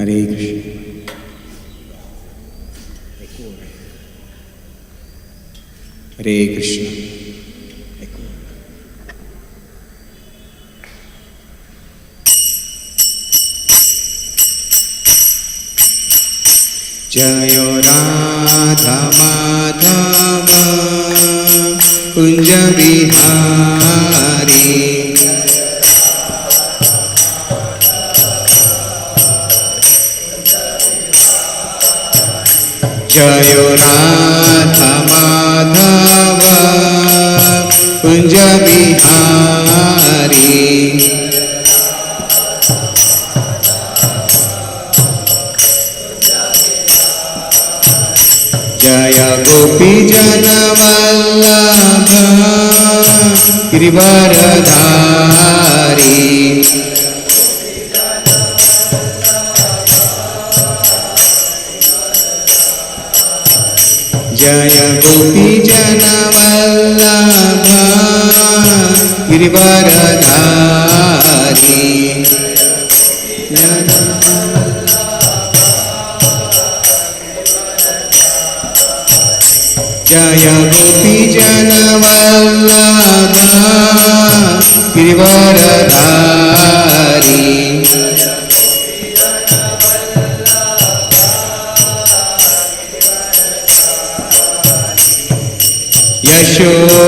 हरे कृष्ण। हरे कृष्ण। जय राधा माधव कुंज बिहारी, जय राधा माधव कुंज बिहारी, जय गोपी जन वल्लभ गिरिवरधारी, जय गोपी जन वल्लभ गिरिवरधारी, जय गोपी जन वल्लभ गिरिवरधारी,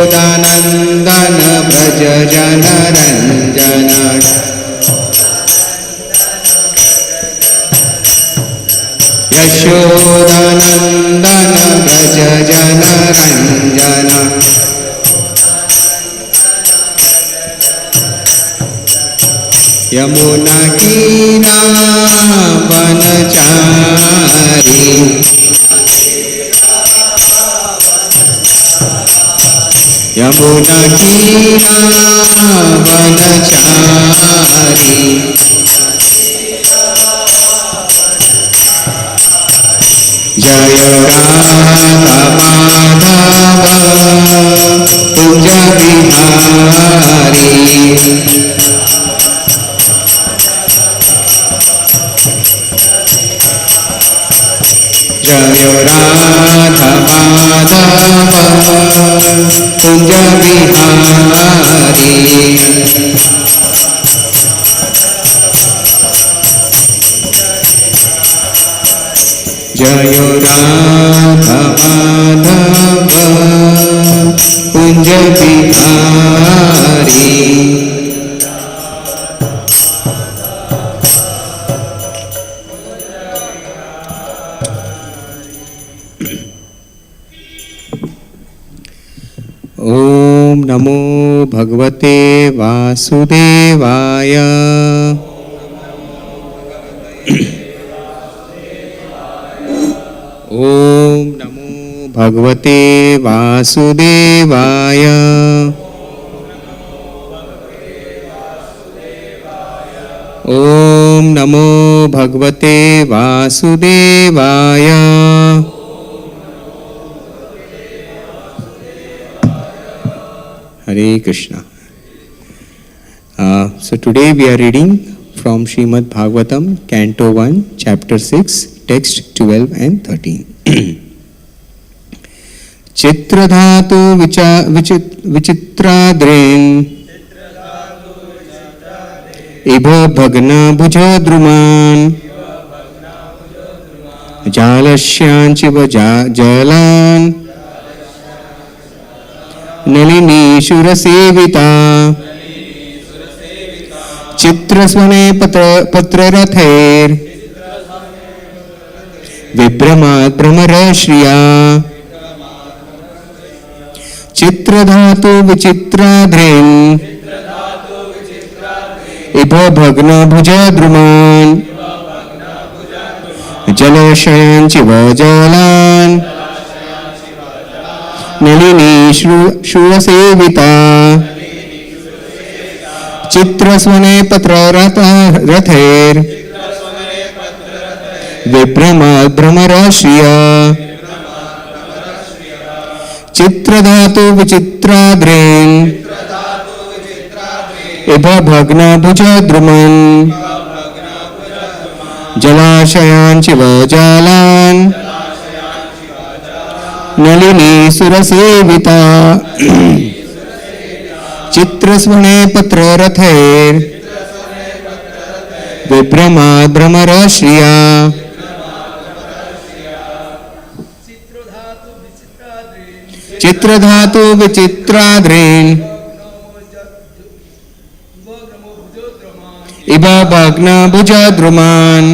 यशोदानंदन व्रज जन रंजन, यशोदानंदन व्रज जन रंजन, यमुना कीरा वनचारी, यमुना कीरा वनचारी, जय राधा माधव कुंज बिहारी, जय राधा माधव कुंज बिहारी, जय राधा माधव कुंज बिहारी। ओम नमो भगवते वासुदेवाय। ओम नमो भगवते वासुदेवाय। ओम नमो भगवते वासुदेवाय। Hare Krishna. So today we are reading from Srimad Bhagavatam, Canto 1, Chapter 6, Text 12 and 13. Chitradhatu vichitradrin Ibha bhagna bhujadruman Jalasyanchiva jalan Nalini शूरसेविता चित्रस्वने पत्ररथैर विभ्रमात् भ्रमरश्रिया चित्रधातु विचित्राद्रेन् इभ भग्न भुजद्रुमान् जलशयाञ्चिव जलान् Nalini शूरसेविता चित्रस्वने पत्ररथैर विभ्रमात् भ्रमराश्रिया चित्रधातु विचित्राद्रेन् इभ भग्न भुजद्रुमन् जलाशयाञ्चिव जालान् Nalini सुरसेविता चित्रस्वने पत्ररथैर् विभ्रमाद् भ्रमराश्रिया चित्रधातु विचित्राद्रेन् इव भग्न भुजद्रुमान्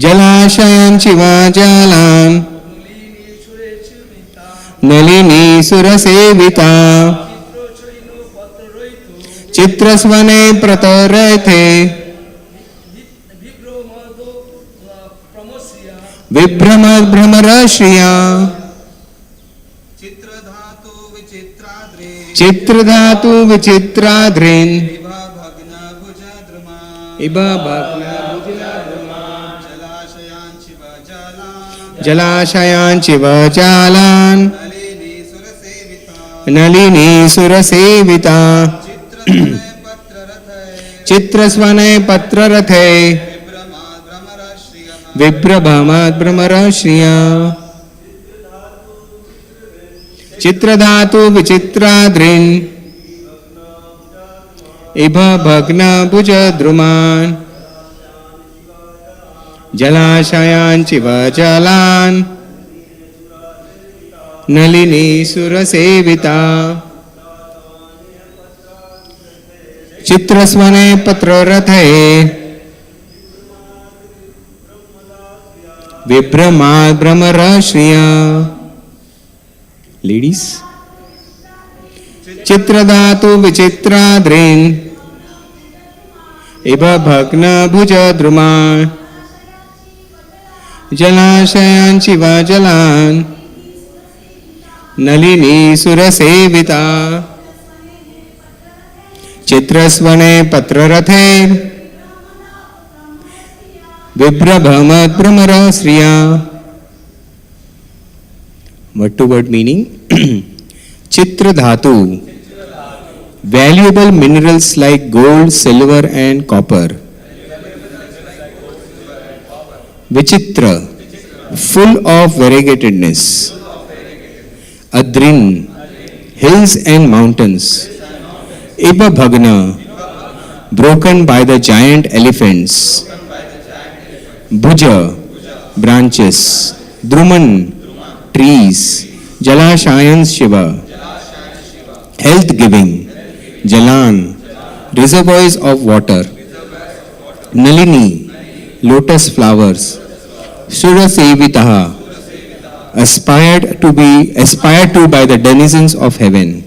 जलाशयान् शिवाजालान् नलिनी सुरसेविता चित्रस्वने प्रतरथे विभ्रमद् भ्रमराश्रिया चित्रधातु विचित्राद्रेन् इव भग्न जलाशयाञ्चिव जालान् नलिनी सुरसेविता चित्रस्वने पत्ररथे विभ्रमाद् भ्रमराश्रिया चित्रधातु विचित्राद्रेन् इभ भग्न भुजद्रुमान् जलाशयाञ्चिव जालान् नलिनी सुरसेविता चित्रस्वने पत्ररथे विभ्रमाद् भ्रमराश्रिया Ladies, चित्रधातु विचित्राद्रेन् इव भग्न भुजद्रुमान् जलाशयाञ्चिव जालान् Nalini सुरसेविता चित्रस्वने पत्ररथे विभ्रमाद् भ्रमराश्रिया. Word to word meaning. Chitra dhatu, valuable minerals like gold, silver and copper. Vichitra, full of variegatedness. Adrin, hills and mountains. Iba bhagna, broken by the giant elephants. Bhuja, branches. Druman, trees. Jalashayan Shiva, health giving. Jalan, reservoirs of water. Nalini, lotus flowers. Surasevitaha, aspired to by the denizens of heaven.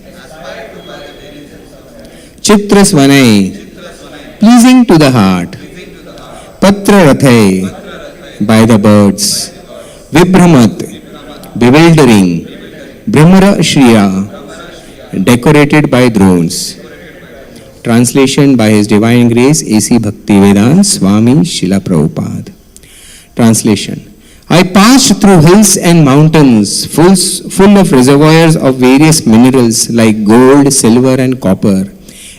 Chitrasvane, pleasing to the heart. Patrarathe, by the birds. Vibhramat, bewildering. Brahmara Shriya, decorated by thrones. Translation by His Divine Grace A.C. Bhaktivedanta Swami Srila Prabhupada. Translation. I passed through hills and mountains full of reservoirs of various minerals like gold, silver and copper,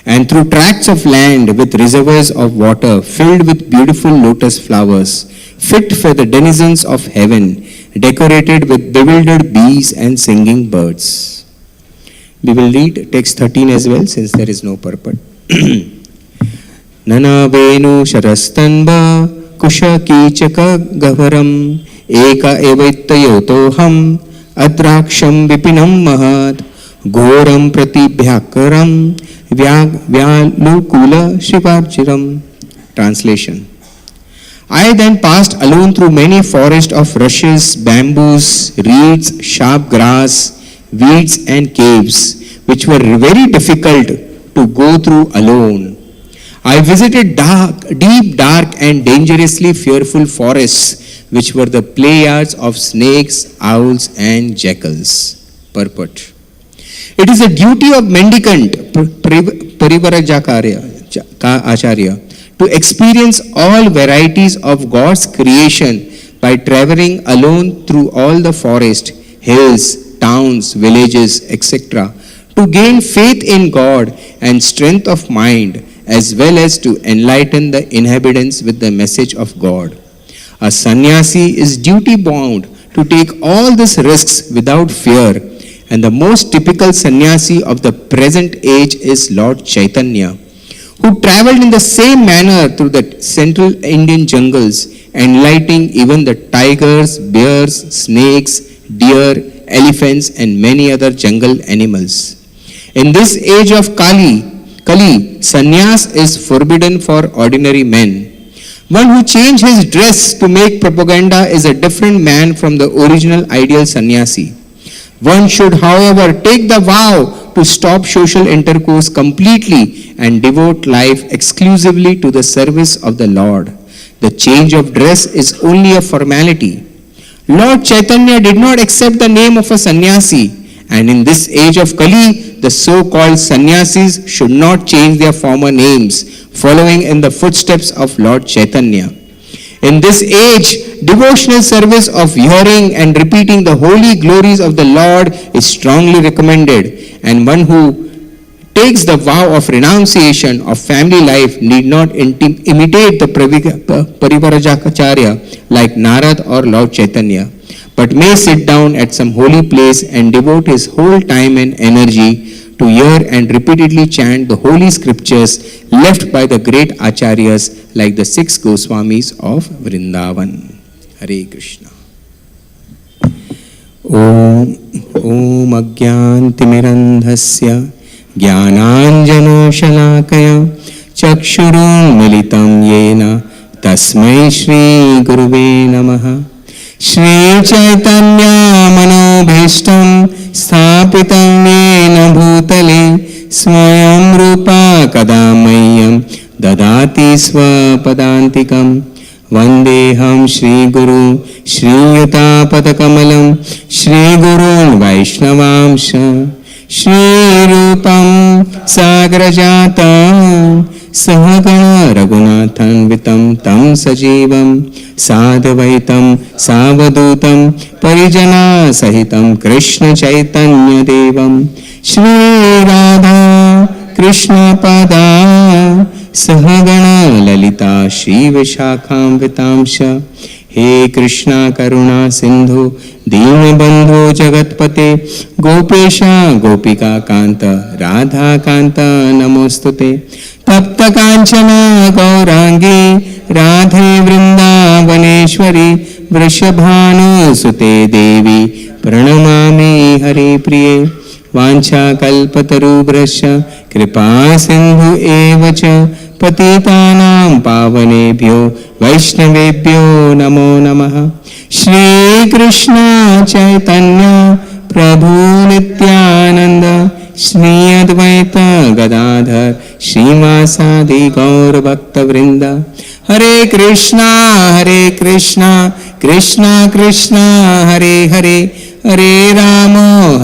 and through tracts of land with reservoirs of water filled with beautiful lotus flowers, fit for the denizens of heaven, decorated with bewildered bees and singing birds. We will read text 13 as well since there is no purport. Nana venu sharastanba kusha kichaka gavaram eka evaitayotoham adraksham vipinam mahat ghoram pratibhyakaram vyalukula shivarchiram. Translation. I then passed alone through many forests of rushes, bamboos, reeds, sharp grass, weeds and caves, which were very difficult to go through alone. I visited deep, dark and dangerously fearful forests, which were the play yards of snakes, owls and jackals. Purport. It is the duty of mendicant, Parivarajakarya, Acharya, to experience all varieties of God's creation by traveling alone through all the forest, hills, towns, villages, etc., to gain faith in God and strength of mind as well as to enlighten the inhabitants with the message of God. A sannyasi is duty bound to take all these risks without fear, and the most typical sannyasi of the present age is Lord Chaitanya, who traveled in the same manner through the central Indian jungles, enlightening even the tigers, bears, snakes, deer, elephants, and many other jungle animals. In this age of Kali, sannyas is forbidden for ordinary men. One who changed his dress to make propaganda is a different man from the original ideal sannyasi. One should, however, take the vow to stop social intercourse completely and devote life exclusively to the service of the Lord. The change of dress is only a formality. Lord Chaitanya did not accept the name of a sannyasi, and in this age of Kali, the so-called sannyasis should not change their former names, following in the footsteps of Lord Chaitanya. In this age, devotional service of hearing and repeating the holy glories of the Lord is strongly recommended, and one who takes the vow of renunciation of family life need not imitate the Parivarajacharya like Narad or Lord Chaitanya, but may sit down at some holy place and devote his whole time and energy to hear and repeatedly chant the holy scriptures left by the great acharyas like the 6 Goswamis of Vrindavan. Hare Krishna. Om Agyantimirandhasya Jnananjana Shalakaya Chakshurunmilitam Yena Tasmai Shri Guruve Namaha. Shri Chaitanya Manobhishtam Sthapitam Yena Bhutale Swayam Rupa Kadamayyam Dadati Swapadantikam Vandeham Shri Guru Shri Yuta Padakamalam Shri Gurun Vaishnavamsha Shri Rupam Sagrajatam Sahagana Raghunathan Vitam Tam Sajivam Sadvaitam Savadutam Parijana Sahitam Krishna Chaitanya Devam Shri Radha Krishna Pada Sahagana Lalita Shri Vishakham Vitamsha. He Krishna Karuna Sindhu Deenabandhu Jagatpate Gopesha Gopika Kanta Radha Kanta Namostute Tapta Kanchana Gaurangi Radhe Vrindavaneshwari Vrishabhanu Sute Devi Pranamami Hari Priye Vancha Kalpataru Brasha Kripa Sindhu Evacha Patitanam Pavanebhyo Vaishnavebhyo Namo Namaha. Shri Krishna Chaitanya Prabhu Nityananda Shri Advaita Gadadhar Srimasadi Gaur Bhakta Vrinda. Hare Krishna Krishna Krishna Hare Hare Hare Rama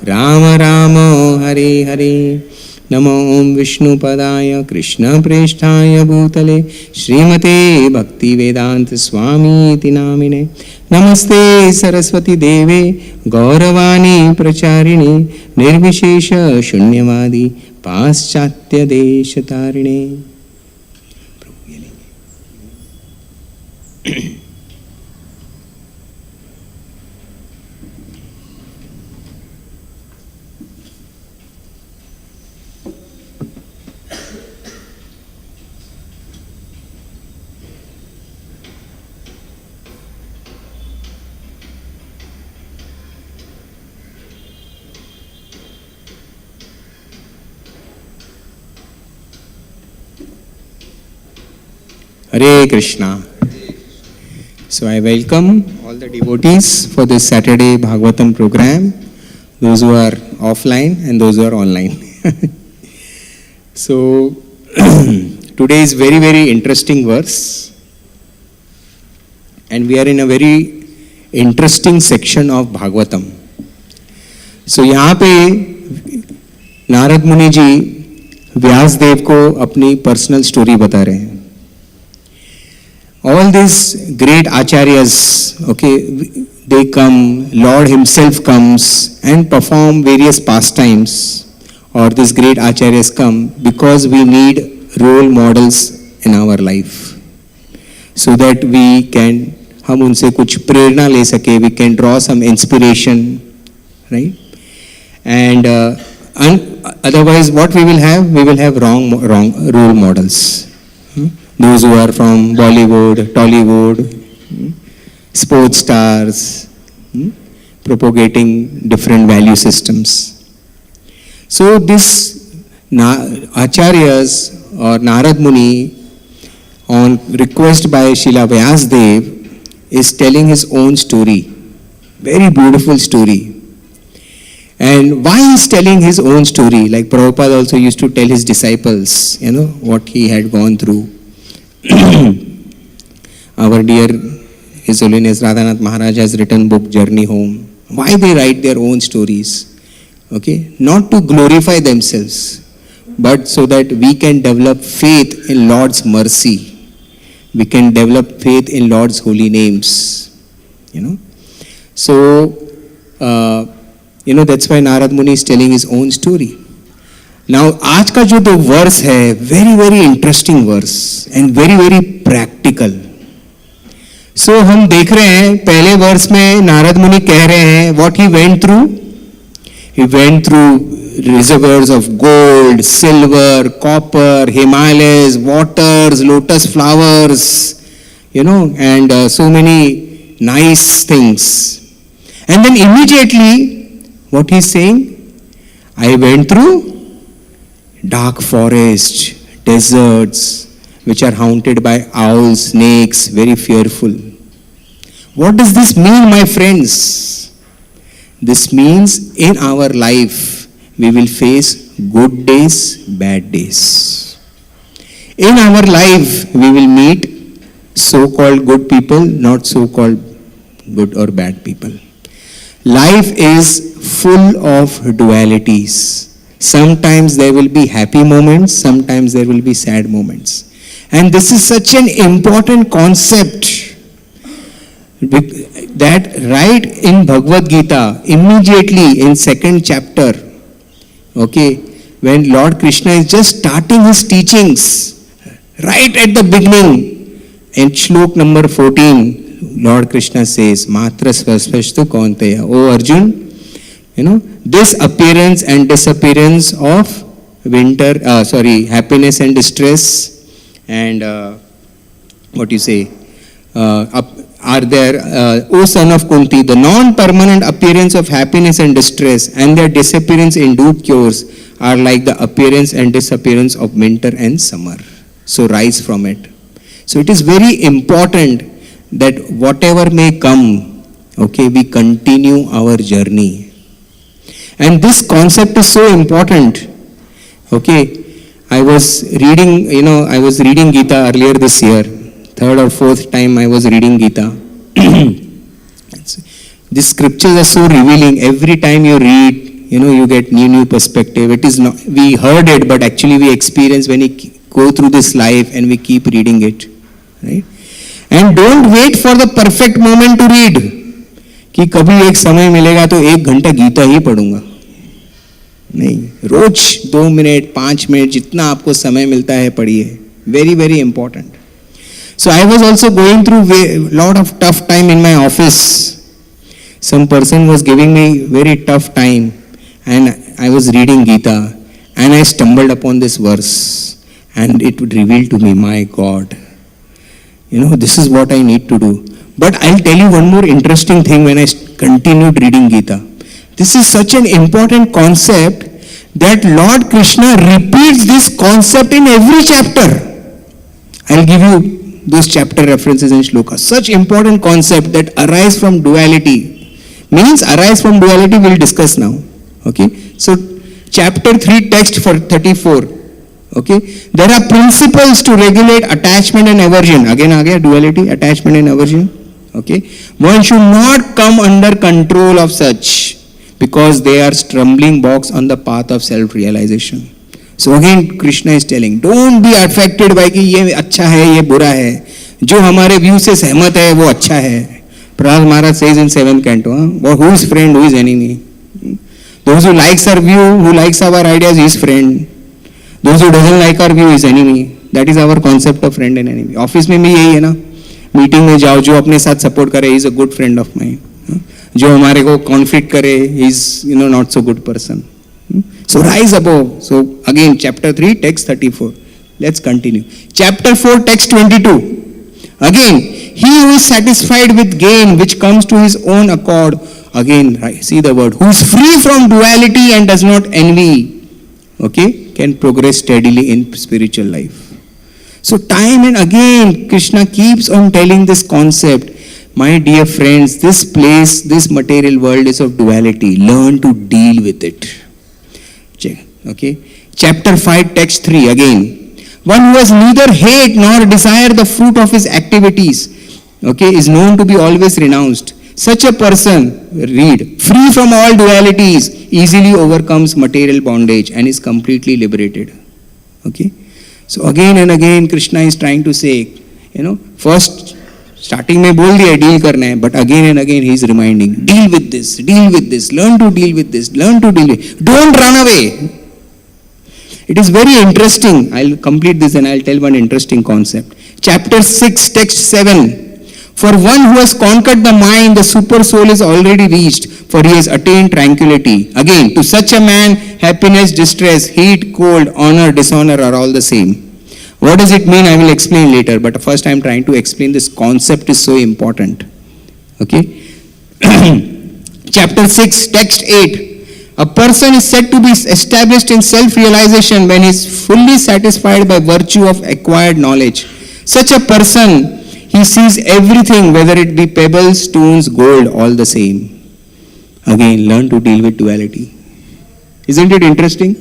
Rama Rama Hare Hare. Namo Om Vishnu Padaya Krishna Preshthaya Bhutale Srimate Bhakti Vedanta Swami Iti Namine. Namaste Saraswati Deve Gauravani Pracharini Nirvishesha Shunyavadi Paschatya Deshatarine. Hare Krishna. So I welcome all the devotees for this Saturday Bhagavatam program, those who are offline and those who are online. So today is very, very interesting verse, and we are in a very interesting section of Bhagavatam. So यहाँ पे नारद मुनि जी व्यास देव को अपनी personal story बता रहे हैं. All these great acharyas, they come, Lord himself comes and perform various pastimes or these great acharyas come because we need role models in our life, so that we can, हम उनसे कुछ प्रेरणा ले सके, we can draw some inspiration, right? And otherwise what we will have? We will have wrong role models. Those who are from Bollywood, Tollywood, sports stars, propagating different value systems. So this Acharyas or Narad Muni, on request by Srila Vyasdev, is telling his own story. Very beautiful story. And why he is telling his own story? Like Prabhupada also used to tell his disciples, what he had gone through. Our dear His Holiness Radhanath Maharaj has written book Journey Home. Why they write their own stories? Okay, not to glorify themselves, but so that we can develop faith in Lord's mercy. We can develop faith in Lord's holy names. So, that's why Narad Muni is telling his own story. Now, आज का जो verse है, very very interesting verse and very very practical. So हम देख रहे हैं पहले verse में नारद मुनि कह रहे हैं what he went through. He went through reservoirs of gold, silver, copper, Himalayas, waters, lotus flowers, and so many nice things. And then immediately, what he's saying? I went through dark forests, deserts, which are haunted by owls, snakes, very fearful. What does this mean, my friends? This means in our life, we will face good days, bad days. In our life, we will meet so-called good people, not so-called good or bad people. Life is full of dualities. Sometimes there will be happy moments, sometimes there will be sad moments. And this is such an important concept that right in Bhagavad Gita, immediately in 2nd chapter, okay, when Lord Krishna is just starting his teachings, right at the beginning, in shlok number 14, Lord Krishna says, Matra Svaspashtu Kaunteya, O Arjun, this appearance and disappearance of happiness and distress, and are there, O son of Kunti, the non-permanent appearance of happiness and distress and their disappearance in due course are like the appearance and disappearance of winter and summer. So rise from it. So it is very important that whatever may come, okay, we continue our journey. And this concept is so important. Okay, I was reading Gita earlier this year. 3rd or 4th time I was reading Gita. These scriptures are so revealing. Every time you read, you get new perspective. It is not, we heard it, but actually we experience when we go through this life and we keep reading it. Right? And don't wait for the perfect moment to read. कि कभी एक समय मिलेगा तो 1 घंटा गीता ही पढ़ूंगा. नहीं, रोज 2 minute 5 minute जितना आपको समय मिलता है पढ़िए. Very very important. So I was also going through a lot of tough time in my office. Some person was giving me very tough time, and I was reading Gita, and I stumbled upon this verse, and it would reveal to me, my God, this is what I need to do. But I'll tell you one more interesting thing when I continued reading Gita. This is such an important concept that Lord Krishna repeats this concept in every chapter. I'll give you those chapter references and shlokas. Such important concept that arise from duality. Means arise from duality we'll discuss now. Okay. So chapter 3 text for 34. Okay. There are principles to regulate attachment and aversion. Again, duality, attachment and aversion. Okay. One should not come under control of such because they are stumbling blocks on the path of self-realization. So again Krishna is telling, don't be affected by कि ये अच्छा है ये बुरा है, जो हमारे view से सहमत है वो अच्छा है. Prahlad Maharaj says in 7th canto, who is friend, who is enemy? Those who likes our view, who likes our ideas, is friend. Those who doesn't like our view is enemy. That is our concept of friend and enemy. Office में भी यही है ना, meeting में जाओ, जो अपने साथ सपोर्ट करे, is a good friend of mine. जो हमारे को कॉन्फ्लिक्ट करे, is not so good person. So rise above. So again, chapter 3, text 34. Let's continue. Chapter 4, text 22. Again, he who is satisfied with gain which comes to his own accord, again, see the word, who is free from duality and does not envy, okay, can progress steadily in spiritual life. So time and again, Krishna keeps on telling this concept. My dear friends, this place, this material world is of duality. Learn to deal with it. Okay. Chapter 5, text 3, again. One who has neither hate nor desire the fruit of his activities, okay, is known to be always renounced. Such a person, read, free from all dualities, easily overcomes material bondage and is completely liberated. Okay. So again and again, Krishna is trying to say, first, starting में बोल दिया deal करना है, but again and again he is reminding, deal with this, learn to deal with this, don't run away. It is very interesting. I'll complete this and I'll tell one interesting concept. Chapter 6, text 7. For one who has conquered the mind, the super soul is already reached, for he has attained tranquility. Again, to such a man, happiness, distress, heat, cold, honor, dishonor are all the same. What does it mean? I will explain later, but first I am trying to explain this concept is so important. Okay? Chapter 6, text 8. A person is said to be established in self-realization when he is fully satisfied by virtue of acquired knowledge. Such a person, he sees everything, whether it be pebbles, stones, gold, all the same. Again, learn to deal with duality. Isn't it interesting?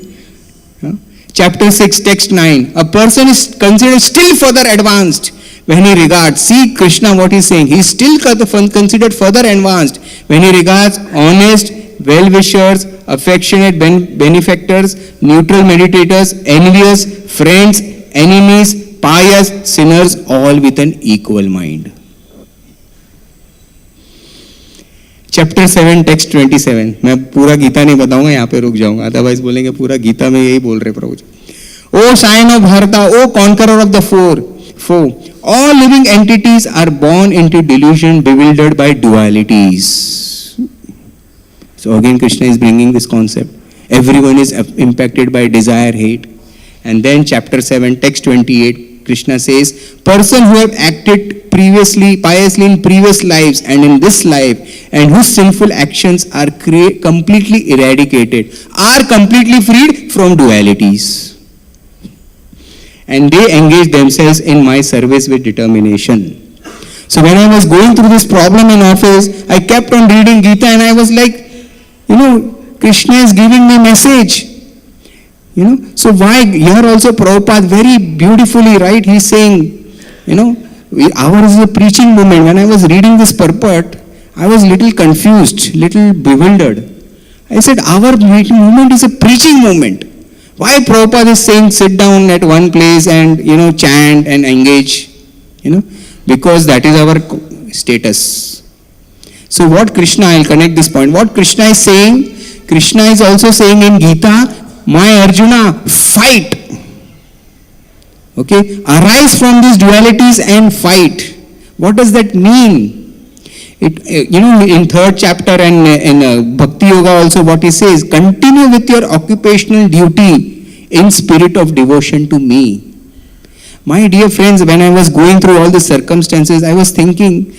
Chapter 6, text 9. A person is considered still further advanced when he regards, see Krishna what he is saying, he is still considered further advanced when he regards honest, well-wishers, affectionate benefactors, neutral meditators, envious, friends, enemies, pious, sinners, all with an equal mind. Chapter 7, text 27. मैं पूरा गीता नहीं बताऊंगा, यहाँ पे रुक जाऊंगा, otherwise बोलेंगे पूरा गीता में यही बोल रहे प्रभु जी. O sign of Bharata, O conqueror of the foe, all living entities are born into delusion, bewildered by dualities. So again Krishna is bringing this concept. Everyone is impacted by desire, hate. And then chapter 7, text 28, Krishna says, person who have acted piously in previous lives and in this life, and whose sinful actions are completely eradicated, are completely freed from dualities. And they engage themselves in my service with determination. So when I was going through this problem in office, I kept on reading Gita and I was like, Krishna is giving me message. So why here also Prabhupada very beautifully, right? He's saying, ours is a preaching movement. When I was reading this purport, I was little confused, little bewildered. I said, our movement is a preaching movement. Why Prabhupada is saying sit down at one place and, chant and engage? Because that is our status. So what Krishna, I'll connect this point. What Krishna is saying, Krishna is also saying in Gita, my Arjuna, fight. Okay, arise from these dualities and fight. What does that mean? In third chapter and in Bhakti Yoga also what he says, continue with your occupational duty in spirit of devotion to me. My dear friends, when I was going through all the circumstances, I was thinking,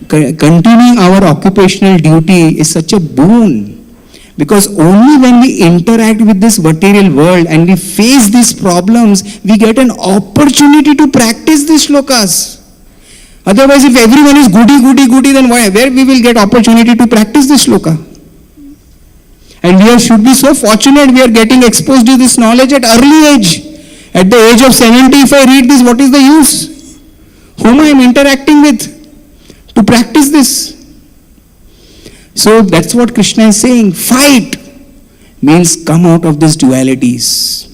continuing our occupational duty is such a boon. Because only when we interact with this material world and we face these problems, we get an opportunity to practice these shlokas. Otherwise, if everyone is goody, then where we will get opportunity to practice this shloka? And we should be so fortunate we are getting exposed to this knowledge at early age. At the age of 70, if I read this, what is the use? Whom I am interacting with to practice this? So that's what Krishna is saying. Fight means come out of these dualities.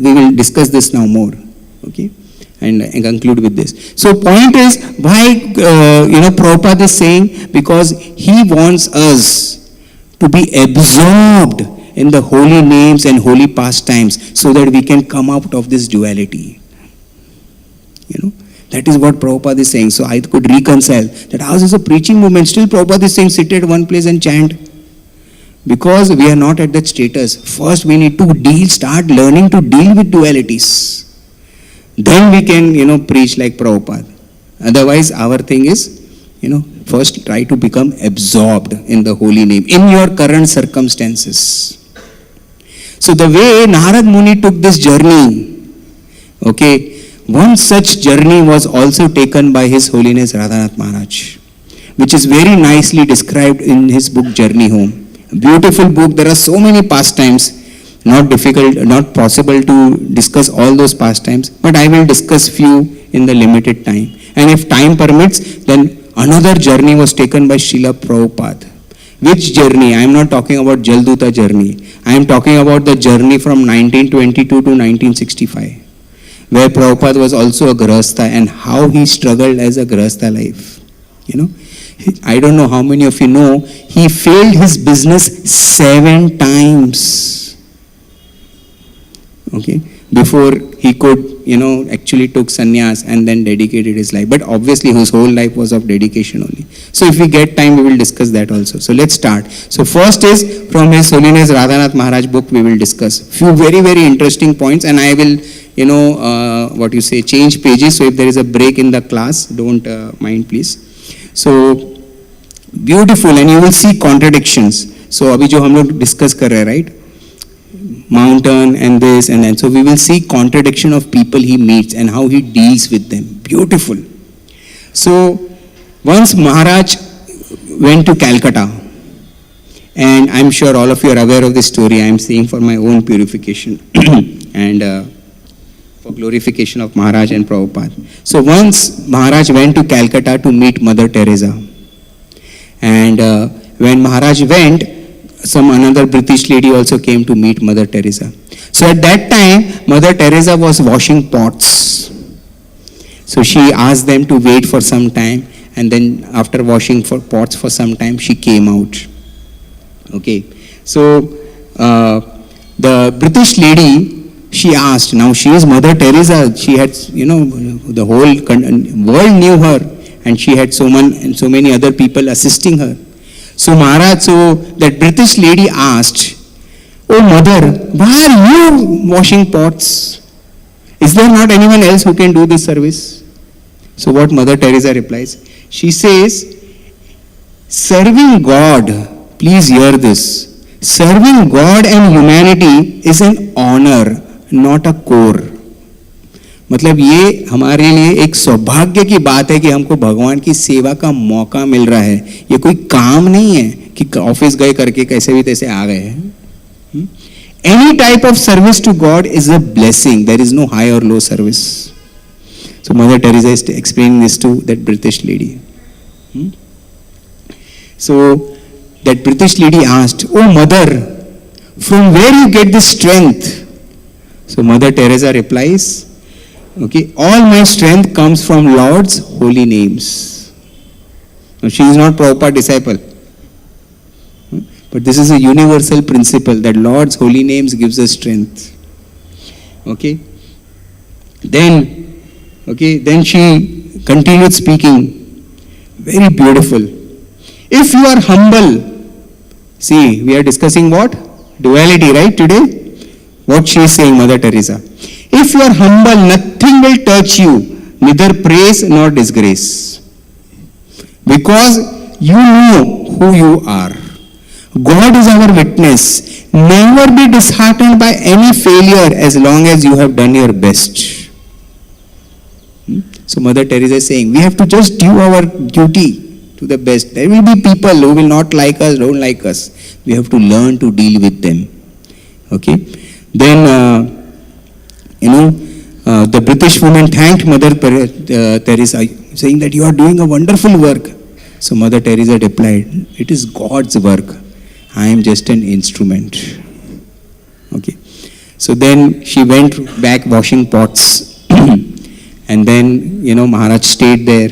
We will discuss this now more. Okay? And conclude with this. So point is, why Prabhupada is saying, because he wants us to be absorbed in the holy names and holy pastimes so that we can come out of this duality. That is what Prabhupada is saying. So I could reconcile that ours is a preaching movement. Still Prabhupada is saying sit at one place and chant. Because we are not at that status. First we need to start learning to deal with dualities. Then we can, preach like Prabhupada. Otherwise our thing is, first try to become absorbed in the holy name, in your current circumstances. So the way Narad Muni took this journey, one such journey was also taken by His Holiness Radhanath Maharaj, which is very nicely described in his book Journey Home. A beautiful book. There are so many pastimes, not possible to discuss all those pastimes, but I will discuss few in the limited time. And if time permits, then another journey was taken by Srila Prabhupada. Which journey? I am not talking about Jalduta journey. I am talking about the journey from 1922 to 1965. Where Prabhupada was also a Grahastha and how he struggled as a Grahastha life. I don't know how many of you know, he failed his business 7 times. Before he could, actually took sannyas and then dedicated his life. But obviously his whole life was of dedication only. So if we get time, we will discuss that also. So let's start. So first is from His Holiness Radhanath Maharaj book, we will discuss few very, very interesting points, and I will change pages. So if there is a break in the class, don't mind please. So beautiful, and you will see contradictions. So abhi jo hum log discuss kar rahe, right? Mountain and this and that. So we will see contradiction of people he meets and how he deals with them. Beautiful. So once Maharaj went to Calcutta, and I'm sure all of you are aware of this story. I am saying for my own purification and for glorification of Maharaj and Prabhupada. So once Maharaj went to Calcutta to meet Mother Teresa, and when Maharaj went, another British lady also came to meet Mother Teresa. So at that time, Mother Teresa was washing pots. So she asked them to wait for some time, and then after washing pots for some time, she came out. So the British lady, she asked, now she is Mother Teresa, she had, the whole world knew her, and she had so many other people assisting her. So that British lady asked, "Oh Mother, why are you washing pots? Is there not anyone else who can do this service?" So what Mother Teresa replies? She says, serving God, please hear this, serving God and humanity is an honor, not a core. मतलब ये हमारे लिए एक सौभाग्य की बात है कि हमको भगवान की सेवा का मौका मिल रहा है. ये कोई काम नहीं है कि ऑफिस गए करके कैसे भी तैसे आ गए हैं. Any type of service to God is a blessing. There is no high or low service. So Mother Teresa is explaining this to that British lady. So that British lady asked, "Oh Mother, from where you get this strength?" So Mother Teresa replies, all my strength comes from Lord's holy names. Now, she is not Prabhupada disciple. But this is a universal principle that Lord's holy names gives us strength. Then she continued speaking. Very beautiful. If you are humble, see, we are discussing what? Duality, right, today? What she is saying, Mother Teresa. If you are humble, nothing will touch you, neither praise nor disgrace. Because you know who you are. God is our witness. Never be disheartened by any failure as long as you have done your best. So Mother Teresa is saying, we have to just do our duty to the best. There will be people who will not like us, don't like us. We have to learn to deal with them. Then, the British woman thanked Mother Teresa, saying that you are doing a wonderful work. So Mother Teresa replied, it is God's work. I am just an instrument. So then she went back washing pots. And then, Maharaj stayed there.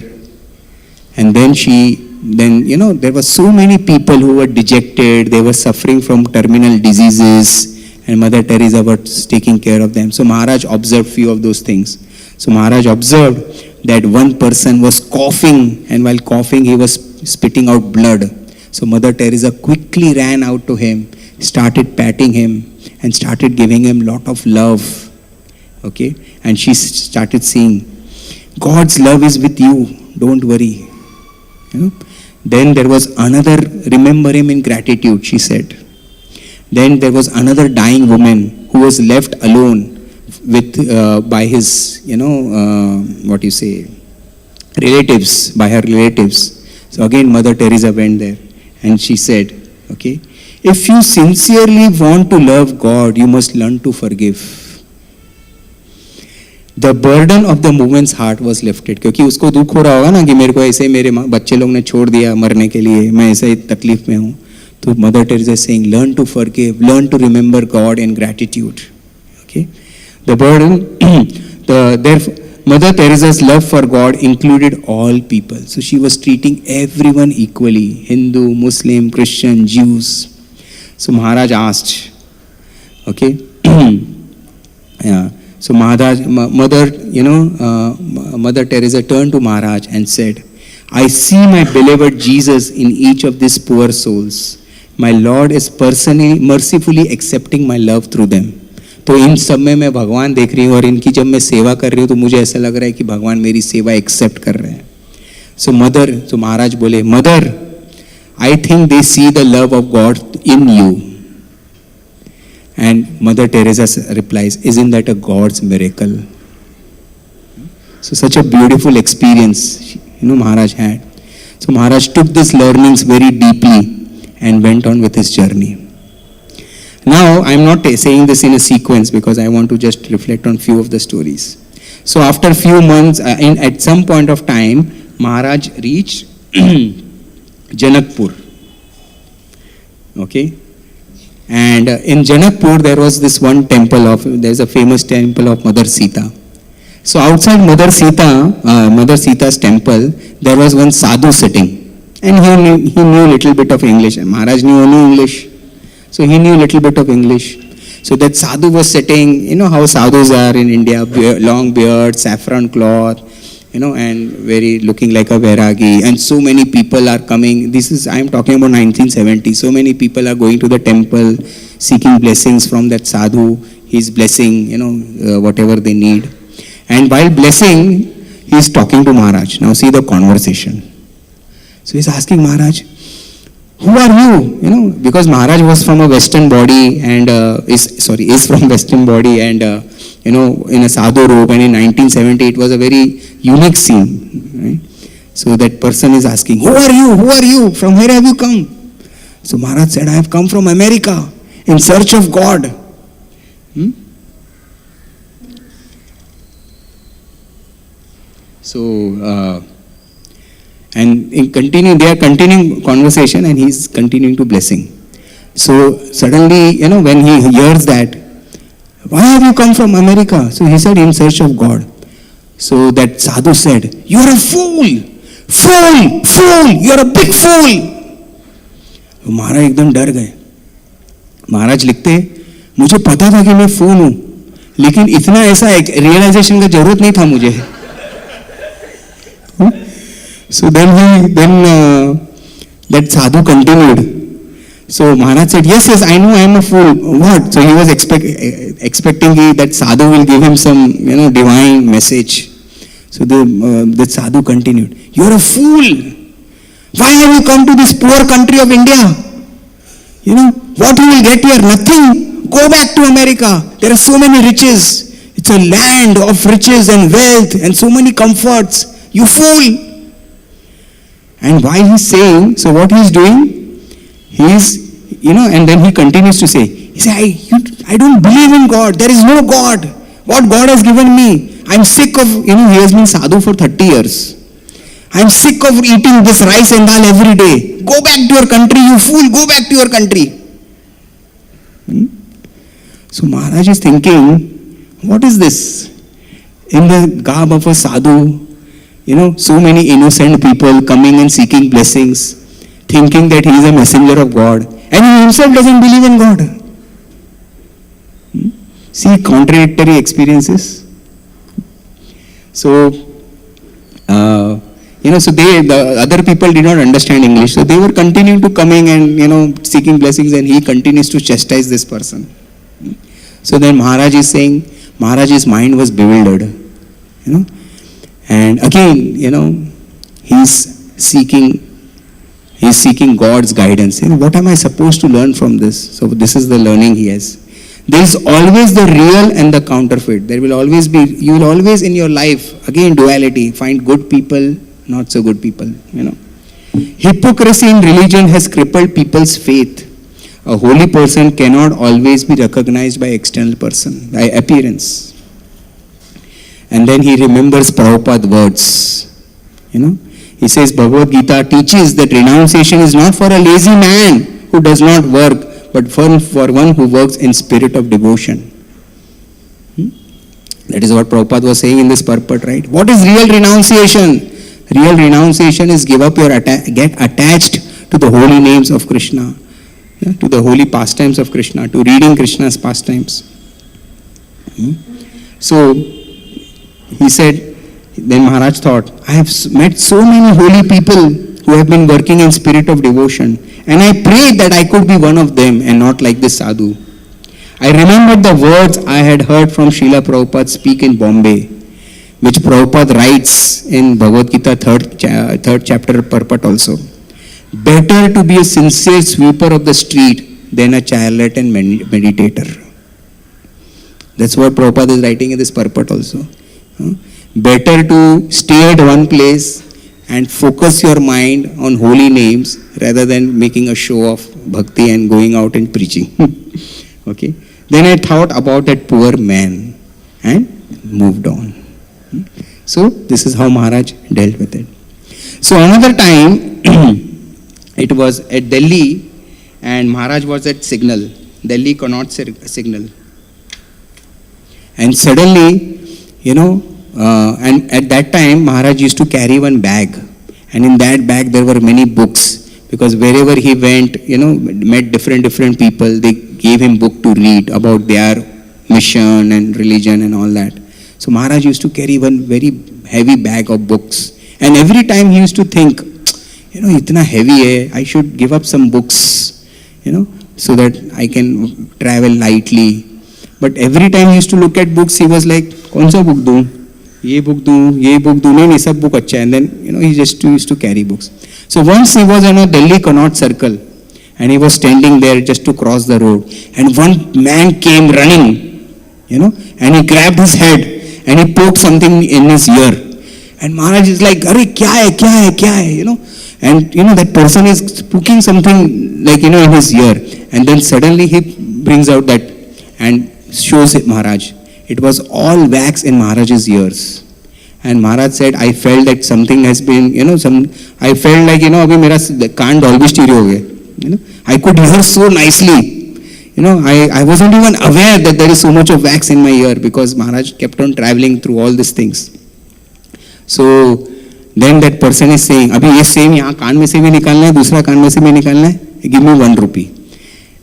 And then she then, there were so many people who were dejected, they were suffering from terminal diseases, and Mother Teresa was taking care of them. So Maharaj observed few of those things. So Maharaj observed that one person was coughing, and while coughing he was spitting out blood. So Mother Teresa quickly ran out to him, started patting him, and started giving him lot of love. Okay? And she started saying, God's love is with you, don't worry. Then there was another, remember him in gratitude, she said. Then there was another dying woman who was left alone with by his, relatives, by her relatives. So again Mother Teresa went there and she said, okay, if you sincerely want to love God, you must learn to forgive. The burden of the woman's heart was lifted. क्योंकि उसको दुख हो रहा होगा ना कि मेरे को ऐसे मेरे बच्चे लोग ने छोड़ दिया मरने के लिए, मैं ऐसे तकलीफ में हूँ. तो Mother Teresa is saying, learn to forgive, learn to remember God in gratitude. Okay, the burden, Mother Teresa's love for God included all people. So she was treating everyone equally, Hindu, Muslim, Christian, Jews. So Maharaj asked, okay, yeah. So Mother Teresa turned to Maharaj and said, I see my beloved Jesus in each of these poor souls. My Lord is personally, mercifully accepting my love through them. तो इन सब में मैं भगवान देख रही हूँ और इनकी जब मैं सेवा कर रही हूँ तो मुझे ऐसा लग रहा है कि भगवान मेरी सेवा एक्सेप्ट कर रहे हैं. So महाराज बोले, Mother, I think they see the love of God in you. And Mother Teresa replies, isn't that a God's miracle? So such a beautiful experience, Maharaj had. So Maharaj took these learnings very deeply and went on with his journey. Now, I am not saying this in a sequence because I want to just reflect on few of the stories. So after a few months, at some point of time, Maharaj reached Janakpur. Okay? And in Janakpur, there was this one temple there's a famous temple of Mother Sita. So outside Mother Sita's temple, there was one sadhu sitting. And he knew a little bit of English. And Maharaj knew only English. So he knew a little bit of English. So that sadhu was sitting, how sadhus are in India, long beard, saffron cloth, and very looking like a Vairagi. And so many people are coming. I am talking about 1970. So many people are going to the temple, seeking blessings from that sadhu. He's blessing, whatever they need. And while blessing, he's talking to Maharaj. Now see the conversation. So he's asking Maharaj, who are you? Because Maharaj was from a Western body and is from Western body and in a sadhu robe, and in 1970 it was a very unique scene. Right? So that person is asking, who are you? Who are you? From where have you come? So Maharaj said, I have come from America in search of God. So and they are continuing conversation and he's continuing to blessing. So suddenly, when he hears that, why have you come from America? So he said, in search of God. So that sadhu said, you're a fool, you're a big fool. तो महाराज एकदम डर गए. महाराज लिखते, मुझे पता था कि मैं फूल हूं, लेकिन इतना ऐसा रियलाइजेशन का जरूरत नहीं था मुझे. So then that sadhu continued. So Maharaj said, yes, I know I am a fool. What? So he was expecting that sadhu will give him some, divine message. So the sadhu continued, you're a fool. Why have you come to this poor country of India? What you will get here? Nothing. Go back to America. There are so many riches. It's a land of riches and wealth and so many comforts. You fool. And while he's saying, so what he's doing, and then he continues to say, he says, I don't believe in God. There is no God. What God has given me. I'm sick of, he has been sadhu for 30 years. I'm sick of eating this rice and dal every day. Go back to your country, you fool. Go back to your country. So Maharaj is thinking, what is this? In the garb of a sadhu, So many innocent people coming and seeking blessings, thinking that he is a messenger of God, and he himself doesn't believe in God. See, contradictory experiences. So, the other people did not understand English, so they were continuing to coming and, seeking blessings, and he continues to chastise this person. So then Maharaj is saying, Maharaj's mind was bewildered, and again, he's seeking God's guidance. What am I supposed to learn from this? So this is the learning he has. There is always the real and the counterfeit. You will always in your life, again duality, find good people, not so good people, Hypocrisy in religion has crippled people's faith. A holy person cannot always be recognized by external person, by appearance. And then he remembers Prabhupada's words. He says Bhagavad Gita teaches that renunciation is not for a lazy man who does not work, but for one who works in spirit of devotion. That is what Prabhupada was saying in this purport, right? What is real renunciation? Real renunciation is get attached to the holy names of Krishna, to the holy pastimes of Krishna, to reading Krishna's pastimes. So, he said, then Maharaj thought, I have met so many holy people who have been working in spirit of devotion, and I prayed that I could be one of them and not like this sadhu. I remembered the words I had heard from Srila Prabhupada speak in Bombay, which Prabhupada writes in Bhagavad Gita 3rd chapter purport also. Better to be a sincere sweeper of the street than a charlatan meditator. That's what Prabhupada is writing in this purport also. Better to stay at one place and focus your mind on holy names rather than making a show of bhakti and going out and preaching. Okay. Then I thought about that poor man and moved on. So this is how Maharaj dealt with it. So another time, it was at Delhi, and Maharaj was at signal, Delhi Connaught signal. And suddenly, and at that time, Maharaj used to carry one bag. And in that bag, there were many books. Because wherever he went, met different people, they gave him book to read about their mission and religion and all that. So Maharaj used to carry one very heavy bag of books. And every time he used to think, itna heavy hai, I should give up some books, so that I can travel lightly. But every time he used to look at books, he was like, kaun sa book do? Ye book do, nahi, sab book acha hai. And then, he just used to carry books. So once he was in a Delhi Connaught circle, and he was standing there just to cross the road. And one man came running, and he grabbed his head, and he poked something in his ear. And Maharaj is like, Arey, kya hai, And, that person is poking something like, in his ear. And then suddenly he brings out that and shows it Maharaj. It was all wax in Maharaj's ears. And Maharaj said, I felt that something has been, I felt like, abhi mera kaan dolby stereo ho gaya. I could hear so nicely. I wasn't even aware that there is so much of wax in my ear because Maharaj kept on traveling through all these things. So then that person is saying, abhi ye same yahan kaan mein se bhi nikalna hai, dusra kaan mein se bhi nikalna hai, give me 1 rupee.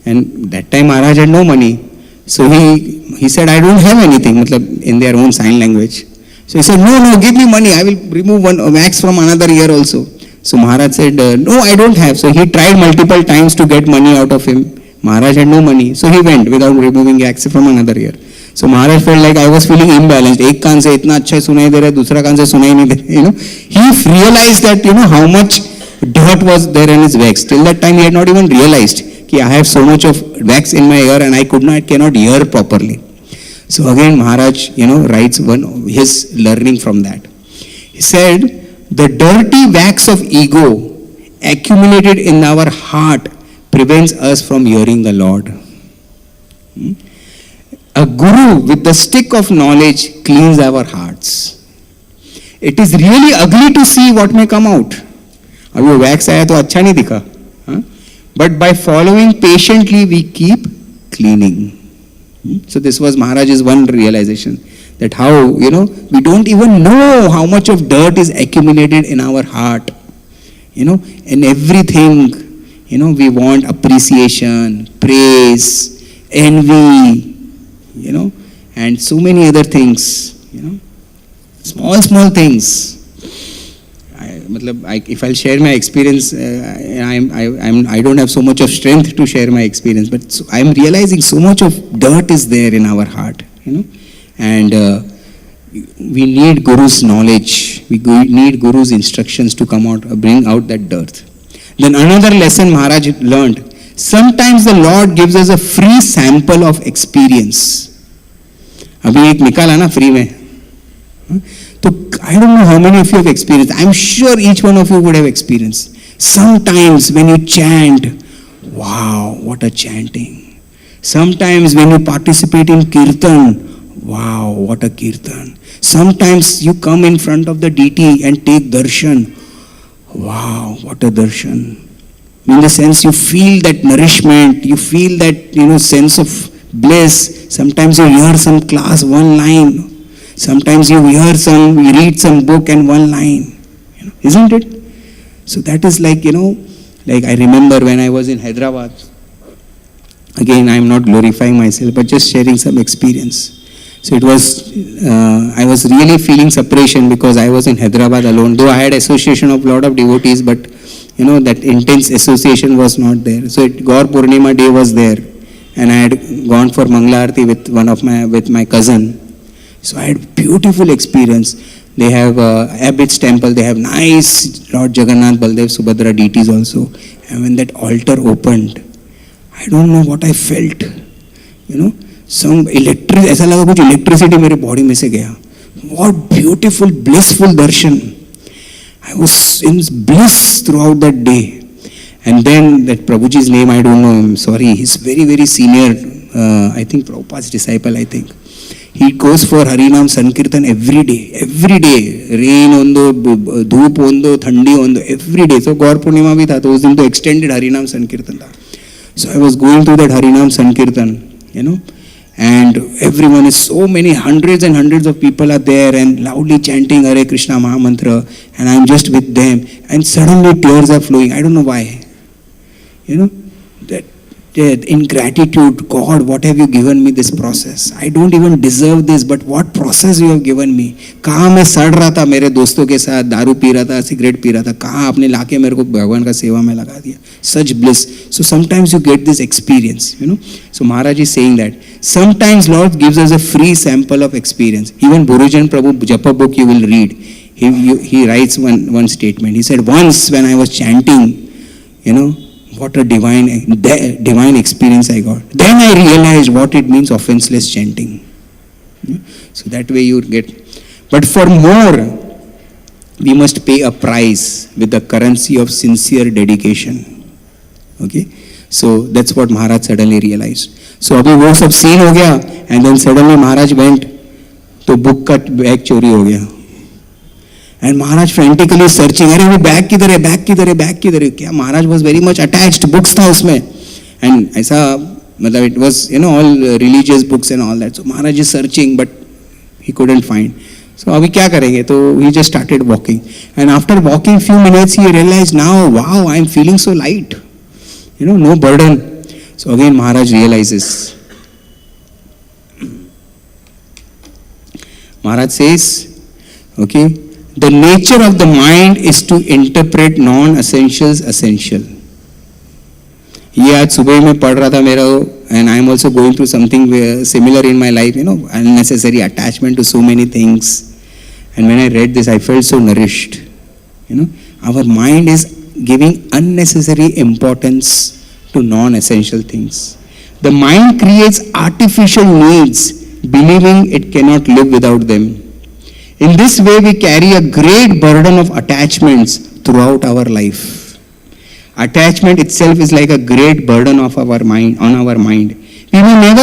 And that time Maharaj had no money. So he said, I don't have anything, in their own sign language. So he said, no, give me money, I will remove one wax from another ear also. So Maharaj said, no, I don't have. So he tried multiple times to get money out of him. Maharaj had no money. So he went without removing wax from another ear. So Maharaj felt like I was feeling imbalanced. Ek kaan se itna अच्छा सुनाई दे रहा है, दूसरा कान से सुनाई नहीं दे रहा. He realized that, how much dirt was there in his wax. Till that time he had not even realized that I have so much of wax in my ear and I cannot hear properly. So again Maharaj, writes his learning from that. He said, the dirty wax of ego accumulated in our heart prevents us from hearing the Lord. A guru with the stick of knowledge cleans our hearts. It is really ugly to see what may come out. अब वो wax आया तो अच्छा नहीं दिखा. But by following patiently, we keep cleaning. So this was Maharaj's one realization, That how, we don't even know how much of dirt is accumulated in our heart. In everything, we want appreciation, praise, envy, and so many other things, small things. If I'll share my experience, I don't have so much of strength to share my experience, but I'm realizing so much of dirt is there in our heart, and we need Guru's knowledge, we need Guru's instructions to come out, bring out that dirt. Then another lesson Maharaj learned, sometimes the Lord gives us a free sample of experience. अभी एक निकाला ना free में, तो I don't know how many of you have experienced. I'm sure each one of you would have experienced. Sometimes when you chant, wow, what a chanting. Sometimes when you participate in kirtan, wow, what a kirtan. Sometimes you come in front of the deity and take darshan. Wow, what a darshan. In the sense you feel that nourishment, you feel that sense of bliss. Sometimes you hear some class, one line. Sometimes you read some book and one line. Isn't it? So that is like I remember when I was in Hyderabad. Again, I am not glorifying myself, but just sharing some experience. So it was, I was really feeling separation because I was in Hyderabad alone. Though I had association of lot of devotees, but that intense association was not there. So Gaur Purnima day was there, and I had gone for Mangala Aarti with my cousin. So I had beautiful experience. They have Abbot's temple. They have nice Lord Jagannath, Baldev, Subhadra deities also. And when that altar opened, I don't know what I felt. Some ऐसा लगा कुछ electricity मेरे body में से गया. What beautiful, blissful darshan. I was in bliss throughout that day. And then that Prabhuji's name, I don't know him, sorry, he's very, very senior, I think Prabhupada's disciple, I think. He goes for Harinam Sankirtan every day, rain hondo, dhoop hondo, thandi hondo, every day. So Gaur Purnima bhi tha, to us din to extended Harinam Sankirtan tha. So I was going through that Harinam Sankirtan, and everyone is so many, hundreds and hundreds of people are there and loudly chanting Hare Krishna Mahamantra, and I'm just with them, and suddenly tears are flowing. I don't know why. That in gratitude, God, what have you given me this process? I don't even deserve this, but what process you have given me? कहाँ मैं सड़ रहा था मेरे दोस्तों के साथ, दारू पी रहा था, सिगरेट पी रहा था, कहाँ आपने लाके मेरे को भगवान का सेवा में लगा दिया. Such bliss. So sometimes you get this experience, So Maharaj is saying that sometimes Lord gives us a free sample of experience. Even Gurujan Prabhu Japa book you will read. He writes one statement. He said, once when I was chanting, what a divine experience I got. Then I realized what it means offenseless chanting. So that way you get. But for more, we must pay a price with the currency of sincere dedication. Okay? So that's what Maharaj suddenly realized. So abhi wo sab scene ho gaya, and then suddenly Maharaj went, to book ka bag chori ho gaya. And Maharaj frantically searching, अरे वो bag किधर है, bag किधर है, क्या Maharaj was very much attached, books था उसमें, and ऐसा मतलब it was all religious books and all that. So Maharaj is searching, but he couldn't find. So अभी क्या करेंगे? So he just started walking, and after walking few minutes he realized, now wow, I am feeling so light, no burden. So again Maharaj realizes. Maharaj says, okay, the nature of the mind is to interpret non-essentials essential. ये आज सुबह में पढ़ रहा था मेरा, and I am also going through something similar in my life, unnecessary attachment to so many things. And when I read this, I felt so nourished. Our mind is giving unnecessary importance to non-essential things. The mind creates artificial needs, believing it cannot live without them. In this way, we carry a great burden of attachments throughout our life. Attachment itself is like a great burden of our mind, on our mind. We will never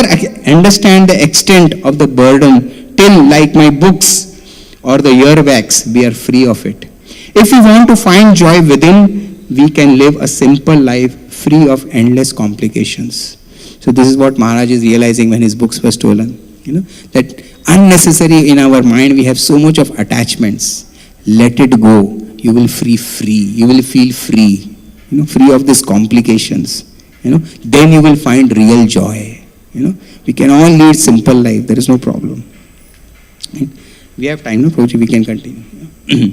understand the extent of the burden till, like my books or the earwax, we are free of it. If we want to find joy within, we can live a simple life free of endless complications. So this is what Maharaj is realizing when his books were stolen. that unnecessary in our mind, we have so much of attachments. Let it go. You will feel free. You will feel free. Free of these complications. Then you will find real joy. We can all lead simple life. There is no problem. Right? We have time, no, Proji? We can continue.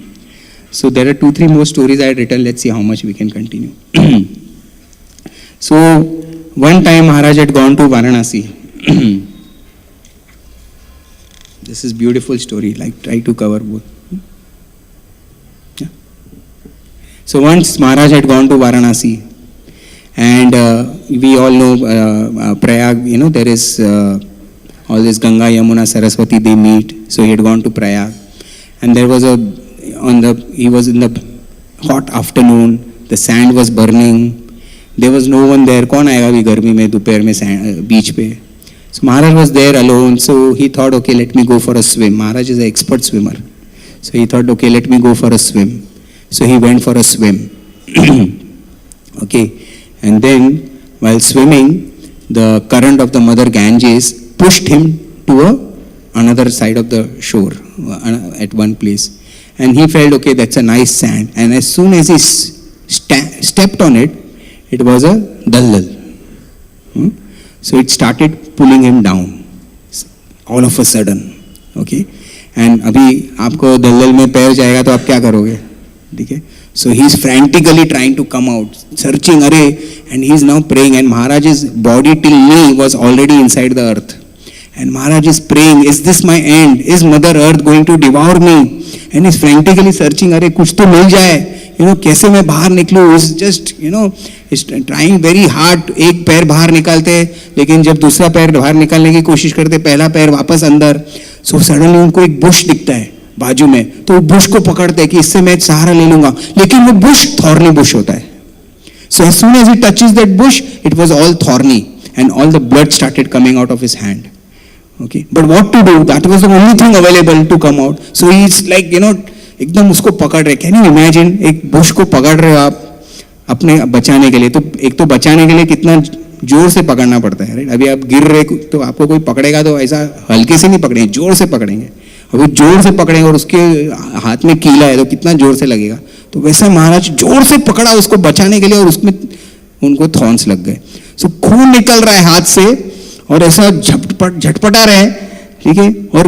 So there are 2-3 more stories I had written. Let's see how much we can continue. So one time Maharaj had gone to Varanasi. This is beautiful story. Like, try to cover both. Yeah. So once Maharaj had gone to Varanasi, and we all know Prayag. There is all this Ganga, Yamuna, Saraswati. They meet. So he had gone to Prayag, and there was he was in the hot afternoon. The sand was burning. There was no one there. कौन आएगा अभी गर्मी में दोपहर में बीच पे? So Maharaj was there alone. So he thought, okay, let me go for a swim. Maharaj is an expert swimmer. So he thought, okay, let me go for a swim. So he went for a swim. Okay. And then while swimming, the current of the mother Ganges pushed him to another side of the shore at one place. And he felt, okay, that's a nice sand. And as soon as he stepped on it, it was a daldal. So it started pulling him down all of a sudden. Okay. And अभी आपको दलदल में पैर जाएगा तो आप क्या करोगे? ठीक है. So he is frantically trying to come out, searching, and he is now praying. And Maharaj's body till knee was already inside the earth. And Maharaj is praying, is this my end? Is Mother Earth going to devour me? And he is frantically searching, कुछ तो मिल जाए. कैसे मैं बाहर निकलूँ? Is just, is trying very hard. एक पैर बाहर निकालते, लेकिन जब दूसरा पैर बाहर निकालने की कोशिश करते, पहला पैर वापस अंदर. So suddenly उनको एक बुश दिखता है बाजू में, तो बुश को पकड़ते हैं कि इससे मैं सहारा ले लूंगा, लेकिन वो बुश थॉर्नी बुश होता है. So as soon as he touches that bush, it was all thorny, and all the blood started coming out of his hand. Okay, but what to do? That was the only thing available to come out. So he's like, एकदम उसको पकड़ रहे. Can you imagine? एक Bush को पकड़ रहे हो आप अपने बचाने के लिए. तो एक तो बचाने के लिए कितना जोर से पकड़ना पड़ता है. राइट? अभी आप गिर रहे तो आपको कोई पकड़ेगा तो ऐसा हल्के से नहीं पकड़ेंगे, जोर से पकड़ेंगे. अभी जोर से पकड़ेंगे और उसके हाथ में कीला है तो कितना जोर से लगेगा. तो वैसा महाराज जोर से पकड़ा उसको बचाने के लिए, और उसमें उनको थॉर्न्स लग गए. सो खून निकल रहा है हाथ से और ऐसा झटपटा रहे. ठीक है. और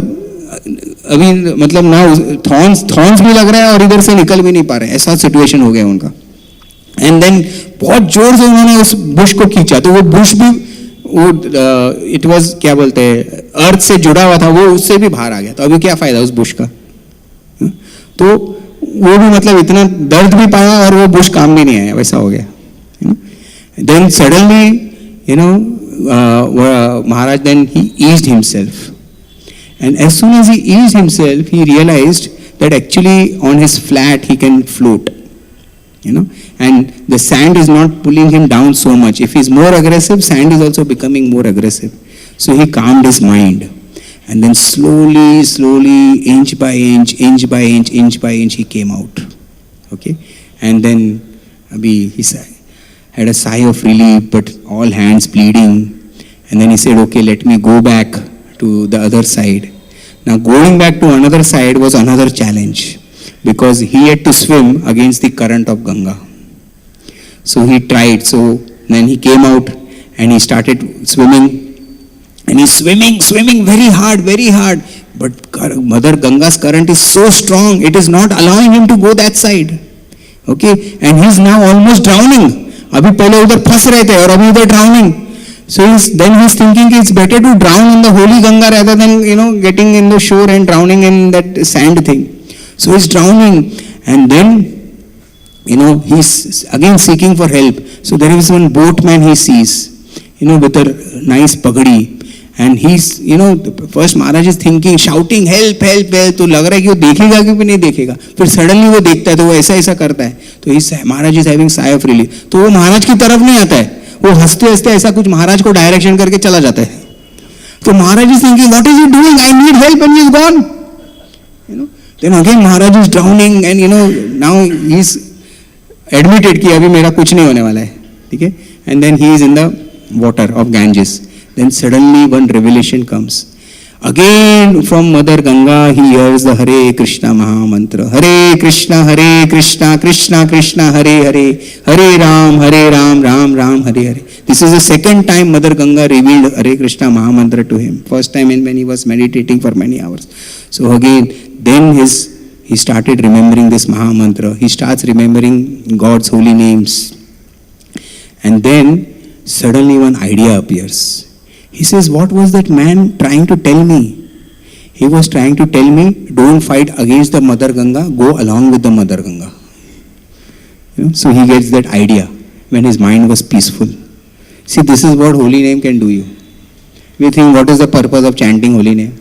अभी मतलब ना थॉर्न्स भी लग रहा है और इधर से निकल भी नहीं पा रहे. ऐसा सिचुएशन हो गया उनका. एंड देन बहुत जोर से उन्होंने उस बुश को खींचा, तो वो बुश भी वो इट वाज क्या बोलते हैं, अर्थ से जुड़ा हुआ था, वो उससे भी बाहर आ गया. तो अभी क्या फायदा उस बुश का? तो वो भी मतलब इतना दर्द भी पाया और वो बुश काम भी नहीं आया, वैसा हो गया. Then suddenly Maharaj then he eased himself, and as soon as he eased himself, he realized that actually on his flat he can float, and the sand is not pulling him down so much. If he is more aggressive, sand is also becoming more aggressive. So he calmed his mind, and then slowly, inch by inch, he came out. Okay, and then he had a sigh of relief, but all hands bleeding. And then he said, okay, let me go back to the other side. Now going back to another side was another challenge, because he had to swim against the current of Ganga. So he tried. So then he came out and he started swimming. And he's swimming very hard. But Mother Ganga's current is so strong, it is not allowing him to go that side. Okay, and he's now almost drowning. अभी पहले उधर फंस रहे थे और अभी उधर drowning. So then he's thinking it's better to drown in the holy Ganga rather than getting in the shore and drowning in that sand thing. So he's drowning, and then he's again seeking for help. So there is one boatman he sees, with a nice pagadi, and he's first Maharaj is thinking, shouting help. तो लग रहा है कि वो देखेगा कि नहीं देखेगा. फिर सडनली वो देखता है तो वो ऐसा करता है. तो Maharaj is having sigh of relief. तो वो महाराज की तरफ नहीं आता है, वो हंसते हंसते ऐसा कुछ महाराज को डायरेक्शन करके चला जाता है. तो Maharaj is thinking, what is he doing, I need help, and he is gone. Then again Maharaj is drowning, and now he is admitted कि अभी मेरा कुछ नहीं होने वाला है. ठीक है. And then he is in the water of Ganges. Then suddenly one revelation comes. Again from Mother Ganga he hears the Hare Krishna Maha Mantra. Hare Krishna, Krishna Krishna, Hare Hare, Hare Ram, Ram Ram, Hare Hare. This is the second time Mother Ganga revealed Hare Krishna Maha Mantra to him. First time when he was meditating for many hours. So again, then he started remembering this Maha Mantra. He starts remembering God's holy names. And then suddenly one idea appears. He says, what was that man trying to tell me? He was trying to tell me, don't fight against the Mother Ganga, go along with the Mother Ganga. So he gets that idea when his mind was peaceful. See, this is what holy name can do you. We think, what is the purpose of chanting holy name?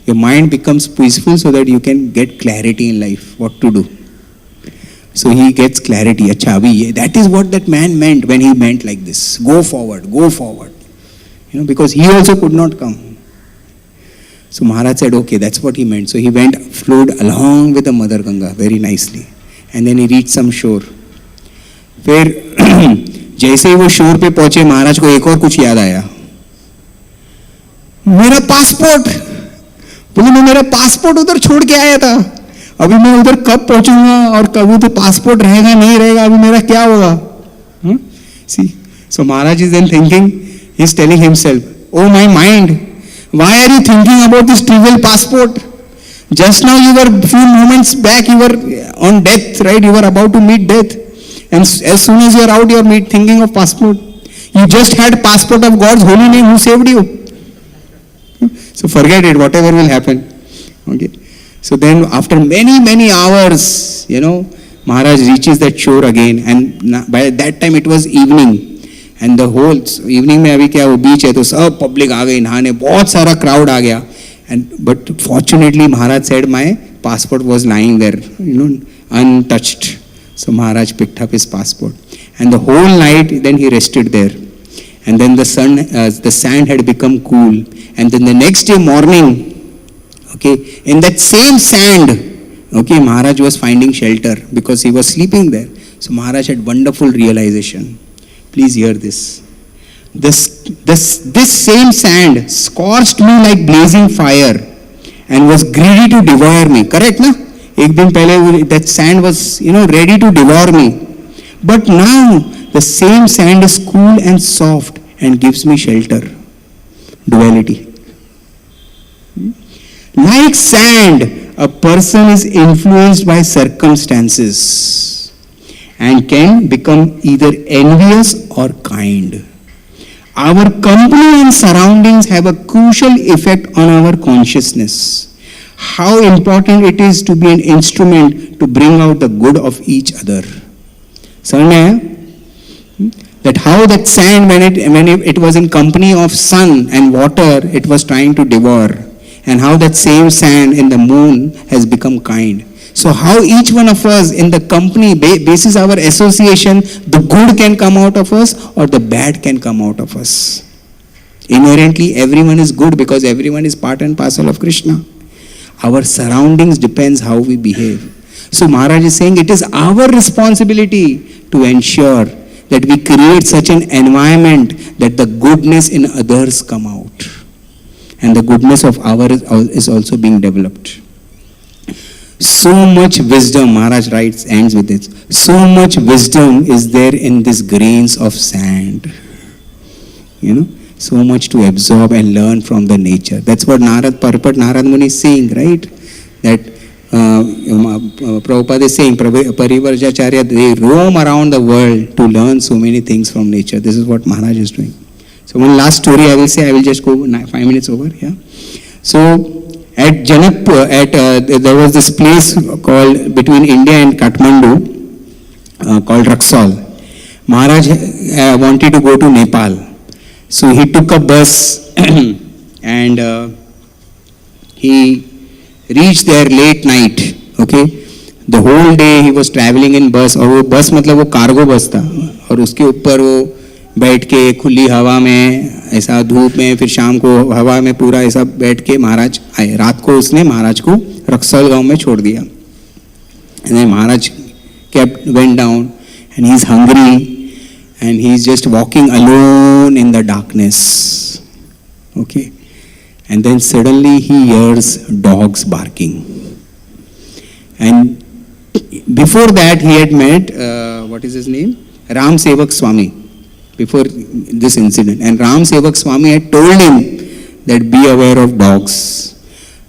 Your mind becomes peaceful so that you can get clarity in life, what to do. So he gets clarity. Achha, that is what that man meant when he meant like this. Go forward, go forward. Because he also could not come. So Maharaj said, okay, that's what he meant. So he flowed along with the Mother Ganga very nicely. And then he reached some shore. फिर जैसे ही वो शोर पे पहुंचे, महाराज को एक और कुछ याद आया. मेरा पासपोर्ट. बोले, मैं मेरा पासपोर्ट उधर छोड़ के आया था. अभी मैं उधर कब पहुंचूंगा और कभी तो पासपोर्ट रहेगा नहीं रहेगा, अभी मेरा क्या होगा? See, so Maharaj is then thinking, he is telling himself, oh my mind, why are you thinking about this trivial passport? Just now you were, few moments back, you were on death, right? You were about to meet death. And as soon as you are out, you are thinking of passport. You just had passport of God's holy name who saved you. So forget it, whatever will happen. Okay. So then after many hours, Maharaj reaches that shore again, and by that time it was evening. And the whole evening में अभी क्या वो बीच है तो सब public आ गई नहाने, बहुत सारा क्राउड आ गया. And but fortunately Maharaj said my passport was lying there, untouched. So Maharaj picked up his passport, and the whole night then he rested there. And then the sand had become cool, and then the next day morning, okay, in that same sand, okay, Maharaj was finding shelter because he was sleeping there. So Maharaj had wonderful realization. Please hear this. This same sand scorched me like blazing fire and was greedy to devour me. Correct, na? एक दिन पहले that sand was, ready to devour me. But now the same sand is cool and soft and gives me shelter. Duality. Like sand, a person is influenced by circumstances and can become either envious or kind. Our company and surroundings have a crucial effect on our consciousness. How important it is to be an instrument to bring out the good of each other. That how that sand, when it was in company of sun and water, it was trying to devour. And how that same sand in the moon has become kind. So how each one of us in the company basis our association, the good can come out of us or the bad can come out of us. Inherently everyone is good because everyone is part and parcel of Krishna. Our surroundings depends how we behave. So Maharaj is saying it is our responsibility to ensure that we create such an environment that the goodness in others come out. And the goodness of ours is also being developed. So much wisdom, Maharaj writes, ends with this. So much wisdom is there in these grains of sand. So much to absorb and learn from the nature. That's what Purport Narad Muni is saying, right? That Prabhupada is saying, Parivarjacharya, they roam around the world to learn so many things from nature. This is what Maharaj is doing. So one last story I will say, I will just go 5 minutes over. Yeah. So at Janakpur, there was this place called between India and Kathmandu called Raxaul. Maharaj wanted to go to Nepal. So he took a bus and he reached there late night. Okay, the whole day he was traveling in bus. और वो बस मतलब वो cargo बस था और उसके ऊपर वो बैठ के खुली हवा में ऐसा धूप में फिर शाम को हवा में पूरा ऐसा बैठ के महाराज आए. रात को उसने महाराज को रक्सौल गांव में छोड़ दिया. And then Maharaj went down and he's hungry. And he is just walking alone in the darkness. Okay. and then suddenly he hears dogs barking. And before that he had met, what is his name? Ram Sevak Swami, before this incident. And Ram Sevak Swami had told him that be aware of dogs.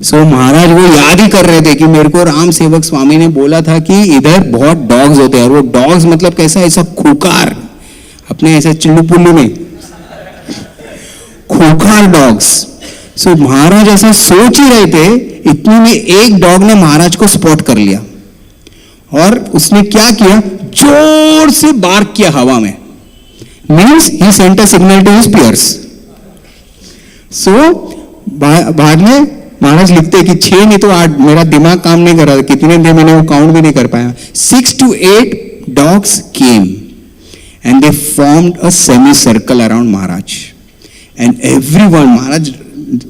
So महाराज वो याद ही कर रहे थे कि मेरे को राम सेवक स्वामी ने बोला था कि इधर बहुत डॉग्स होते हैं, और वो डॉग्स मतलब कैसा, ऐसा खूंखार, अपने ऐसा चिल्लू पुल्लू में खूंखार डॉग्स. सो महाराज ऐसा सोच ही रहे थे, इतने में एक डॉग ने महाराज को स्पॉट कर लिया और उसने क्या किया, जोर से बार्क किया हवा में. Means he sent a signal to his peers. So बाद में महाराज लिखते कि 6 नहीं तो 8, मेरा दिमाग काम नहीं कर रहा था, कितने थे मैंने वो काउंट भी नहीं कर पाया. 6 to 8 dogs came and they formed a semi-circle around Maharaj. And everyone, महाराज,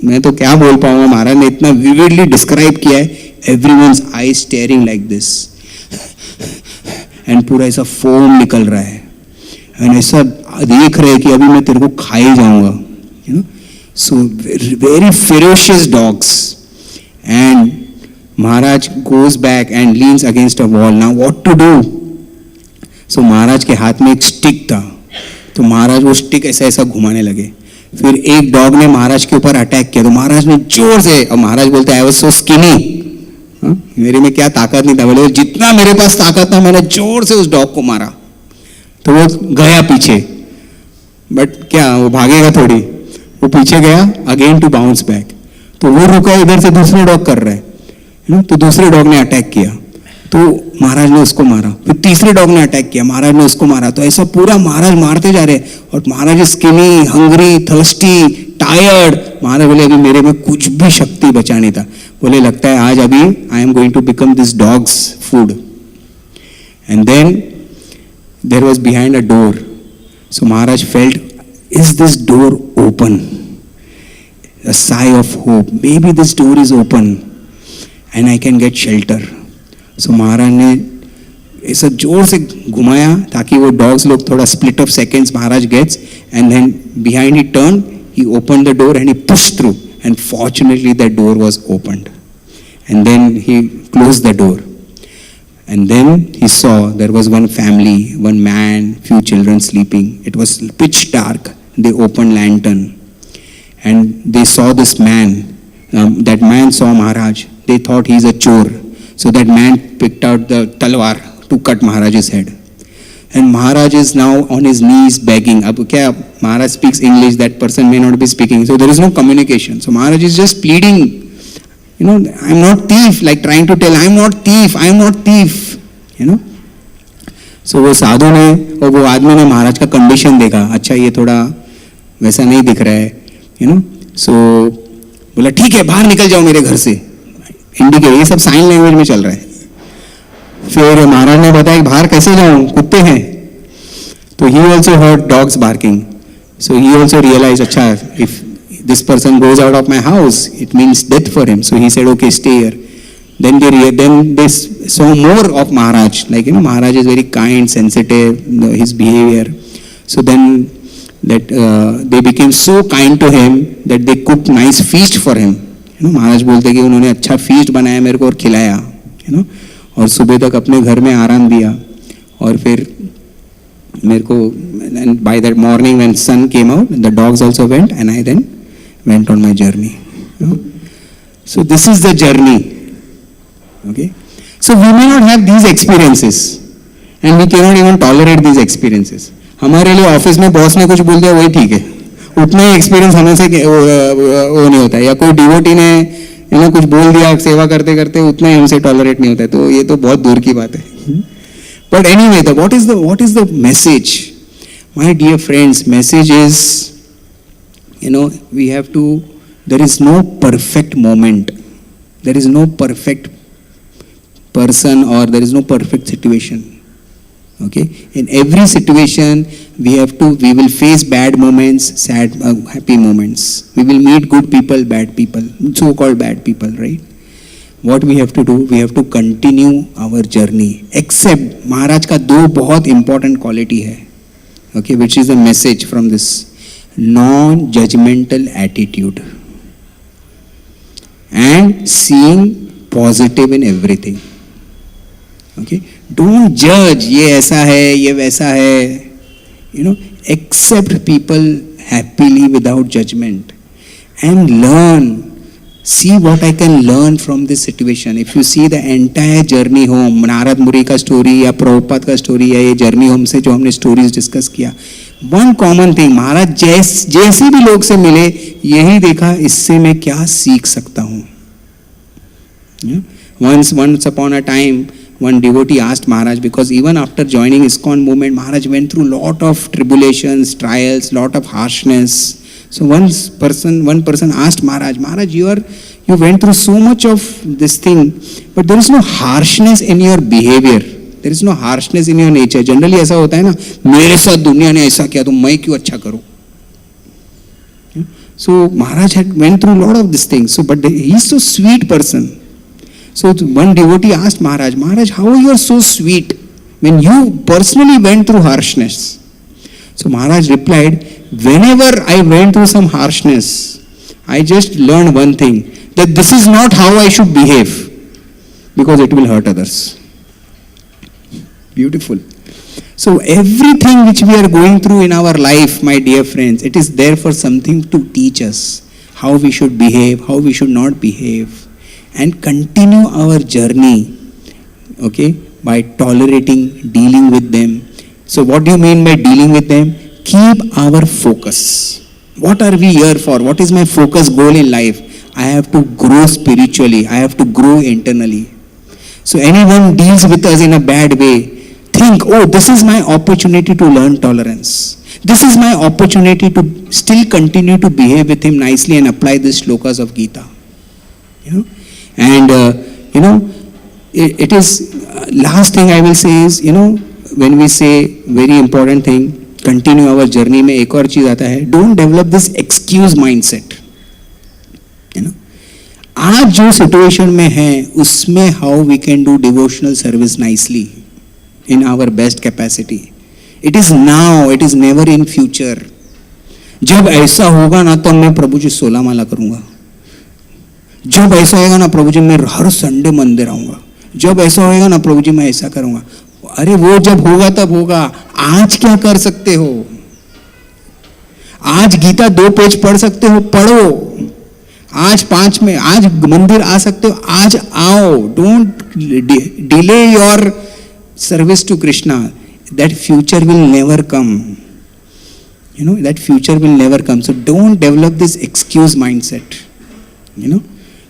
मैं तो क्या बोल पाऊंगा, महाराज ने इतना vividly describe किया है, everyone's eyes staring like this. And पूरा ऐसा फोम निकल रहा है, and ऐसा देख रहे कि अभी मैं तेरे को खा ही जाऊंगा, you know. So very ferocious dogs. And Maharaj goes back and leans against a wall. Now what to do? So महाराज के हाथ में एक स्टिक था, तो महाराज वो स्टिक ऐसा ऐसा घुमाने लगे. फिर एक डॉग ने महाराज के ऊपर अटैक किया, तो महाराज ने जोर से, और महाराज बोलते आई वाज सो स्किनी, मेरे में क्या ताकत नहीं था, बोले जितना मेरे पास ताकत था मैंने जोर से उस डॉग को मारा, तो वो गया पीछे. बट क्या वो भागेगा थोड़ी, वो पीछे गया अगेन टू बाउंस बैक. तो वो रुका, इधर से दूसरे डॉग कर रहा है, तो दूसरे डॉग ने अटैक किया, तो महाराज ने उसको मारा. फिर तीसरे डॉग ने अटैक किया, महाराज ने उसको मारा. तो ऐसा पूरा महाराज मारते जा रहे, और महाराज स्किनी, हंग्री, थर्स्टी, टायर्ड. महाराज बोले अभी मेरे में कुछ भी शक्ति बचा नहीं था, बोले लगता है आज अभी I am going to become this dog's food. And then there was behind a door. So Maharaj felt, is this door open? A sigh of hope. Maybe this door is open and I can get shelter. So महाराज ने ऐसा जोर से घुमाया ताकि वो dogs लोग थोड़ा split of seconds Maharaj gets, and then behind he turned, he opened the door and he pushed through, and fortunately that door was opened, and then he closed the door. And then he saw there was one family, one man, few children sleeping. It was pitch dark. They opened lantern and they saw this man. That man saw Maharaj. They thought he's a chor. So that man picked out the talwar to cut Maharaj's head. And Maharaj is now on his knees begging. Ab kya, Maharaj speaks English, that person may not be speaking. So there is no communication. So Maharaj is just pleading, you know, I'm not thief, like trying to tell, I'm not thief, I'm not thief, you know. So वो साधु ने और वो आदमी ने महाराज का condition देखा, अच्छा ये थोड़ा वैसा नहीं दिख रहा है, यू नो. सो बोला ठीक है बाहर निकल जाओ मेरे घर से, इंडिकेट, ये सब साइन लैंग्वेज में चल रहा है. फिर महाराज ने बताया बाहर कैसे जाऊं, कुत्ते हैं. तो he also heard dogs barking. So he also realise, अच्छा इफ this person goes out of my house, it means death for him. So he said, okay, stay here. Then they saw more of Maharaj. Like, you know, Maharaj is very kind, sensitive, his behavior. So then that they became so kind to him that they cooked nice feast for him. You know, Maharaj बोलते कि उन्होंने अच्छा feast बनाया मेरे को और खिलाया, you know, और सुबह तक अपने घर में आराम दिया. और फिर मेरे को, and by that morning when sun came out, the dogs also went, and I then went on my journey. You know? So this is the journey. Okay. So we may not have these experiences, and we cannot even tolerate these experiences. हमारे लिए office में boss ने कुछ बोल दिया वही ठीक है, उतना ही एक्सपीरियंस हमें से वो नहीं होता है. या कोई डिवोटी ने कुछ बोल दिया सेवा करते करते, उतना ही हमसे टॉलरेट नहीं होता है. तो ये तो बहुत दूर की बात है. But anyway, what is the message? My dear friends, message is, we have to, there is no perfect moment. There is no perfect person, or there is no perfect situation. Okay? In every situation, we will face bad moments, sad, happy moments. We will meet good people, bad people, so-called bad people, right? What we have to do, we have to continue our journey. Except, Maharaj का 2 बहुत important quality है, okay, which is the message from this non-judgmental attitude. and seeing positive in everything. Okay, don't judge, ये ऐसा है, ये वैसा है. You know, accept people happily without judgment and learn. See what I can learn from this situation. If you see the entire journey home, Narad मुनि का story या प्रभुपाद का स्टोरी या ये जर्नी होम से जो हमने स्टोरीज डिस्कस किया, वन कॉमन थिंग, महाराज जैसे भी लोग से मिले यही देखा, इससे मैं क्या सीख सकता हूँ. Once upon a time, one devotee asked Maharaj, because even after joining ISKCON movement, Maharaj went through lot of tribulations, trials, lot of harshness. So one person asked Maharaj, you went through so much of this thing, but there is no harshness in your behavior. There is no harshness in your nature. Generally ऐसा होता है ना, मेरे साथ दुनिया ने ऐसा किया तो मैं क्यों अच्छा करूं. So Maharaj had went through lot of these things. So but he is so sweet person. So one devotee asked Maharaj, how you are so sweet when you personally went through harshness? So Maharaj replied, whenever I went through some harshness, I just learned one thing, that this is not how I should behave, because it will hurt others. Beautiful. So everything which we are going through in our life, my dear friends, it is there for something to teach us how we should behave, how we should not behave, and continue our journey, okay, by tolerating, dealing with them. So what do you mean by dealing with them? Keep our focus. What are we here for? What is my focus goal in life? I have to grow spiritually. I have to grow internally. So anyone deals with us in a bad way, think, oh, this is my opportunity to learn tolerance. This is my opportunity to still continue to behave with him nicely and apply these shlokas of Gita. You know? And, it is, last thing I will say is, when we say very important thing, continue our journey, में एक और चीज आता है, don't develop this excuse mindset. आज जो situation में है, उसमें how we can do devotional service nicely in our best capacity. It is now, it is never in future. जब ऐसा होगा ना तो मैं प्रभु जी 16 माला करूंगा. जब ऐसा होगा ना प्रभु जी मैं हर संडे मंदिर आऊंगा. जब ऐसा होगा ना प्रभु जी मैं ऐसा करूंगा. अरे वो जब होगा तब होगा. आज क्या कर सकते हो? आज गीता 2 पेज पढ़ सकते हो, पढ़ो. आज 5 में आज मंदिर आ सकते हो, आज आओ. Don't delay your service to Krishna. That future will never come. That future will never come. So don't develop this excuse mindset.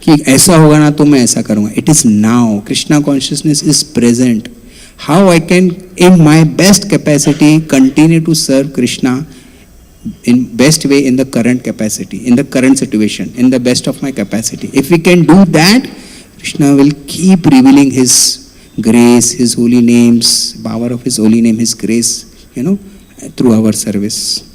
कि ऐसा होगा ना तो मैं ऐसा करूंगा. It is now. Krishna consciousness is present. How I can, in my best capacity, continue to serve Krishna in best way in the current capacity, in the current situation, in the best of my capacity. If we can do that, Krishna will keep revealing His grace, His holy names, power of His holy name, His grace, through our service.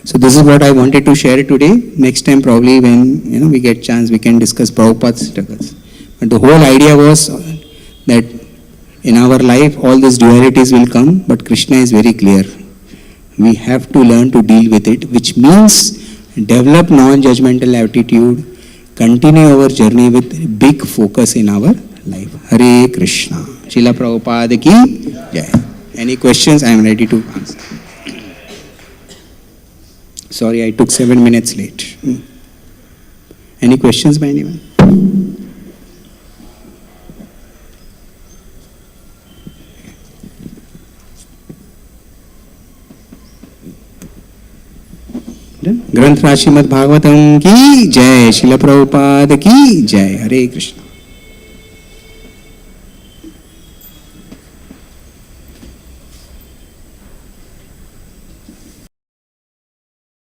So this is what I wanted to share today. Next time probably when we get chance, we can discuss Prabhupada's struggles. But the whole idea was that in our life all these dualities will come, but Krishna is very clear. We have to learn to deal with it, which means develop non-judgmental attitude, continue our journey with big focus in our life. Hare Krishna. Srila Prabhupada ki jai. Any questions? I am ready to answer. Sorry, I took 7 minutes late. Any questions by anyone? ग्रंथ राज श्रीमद् भागवतम की जय. श्रील प्रभुपाद की जय. हरे कृष्ण.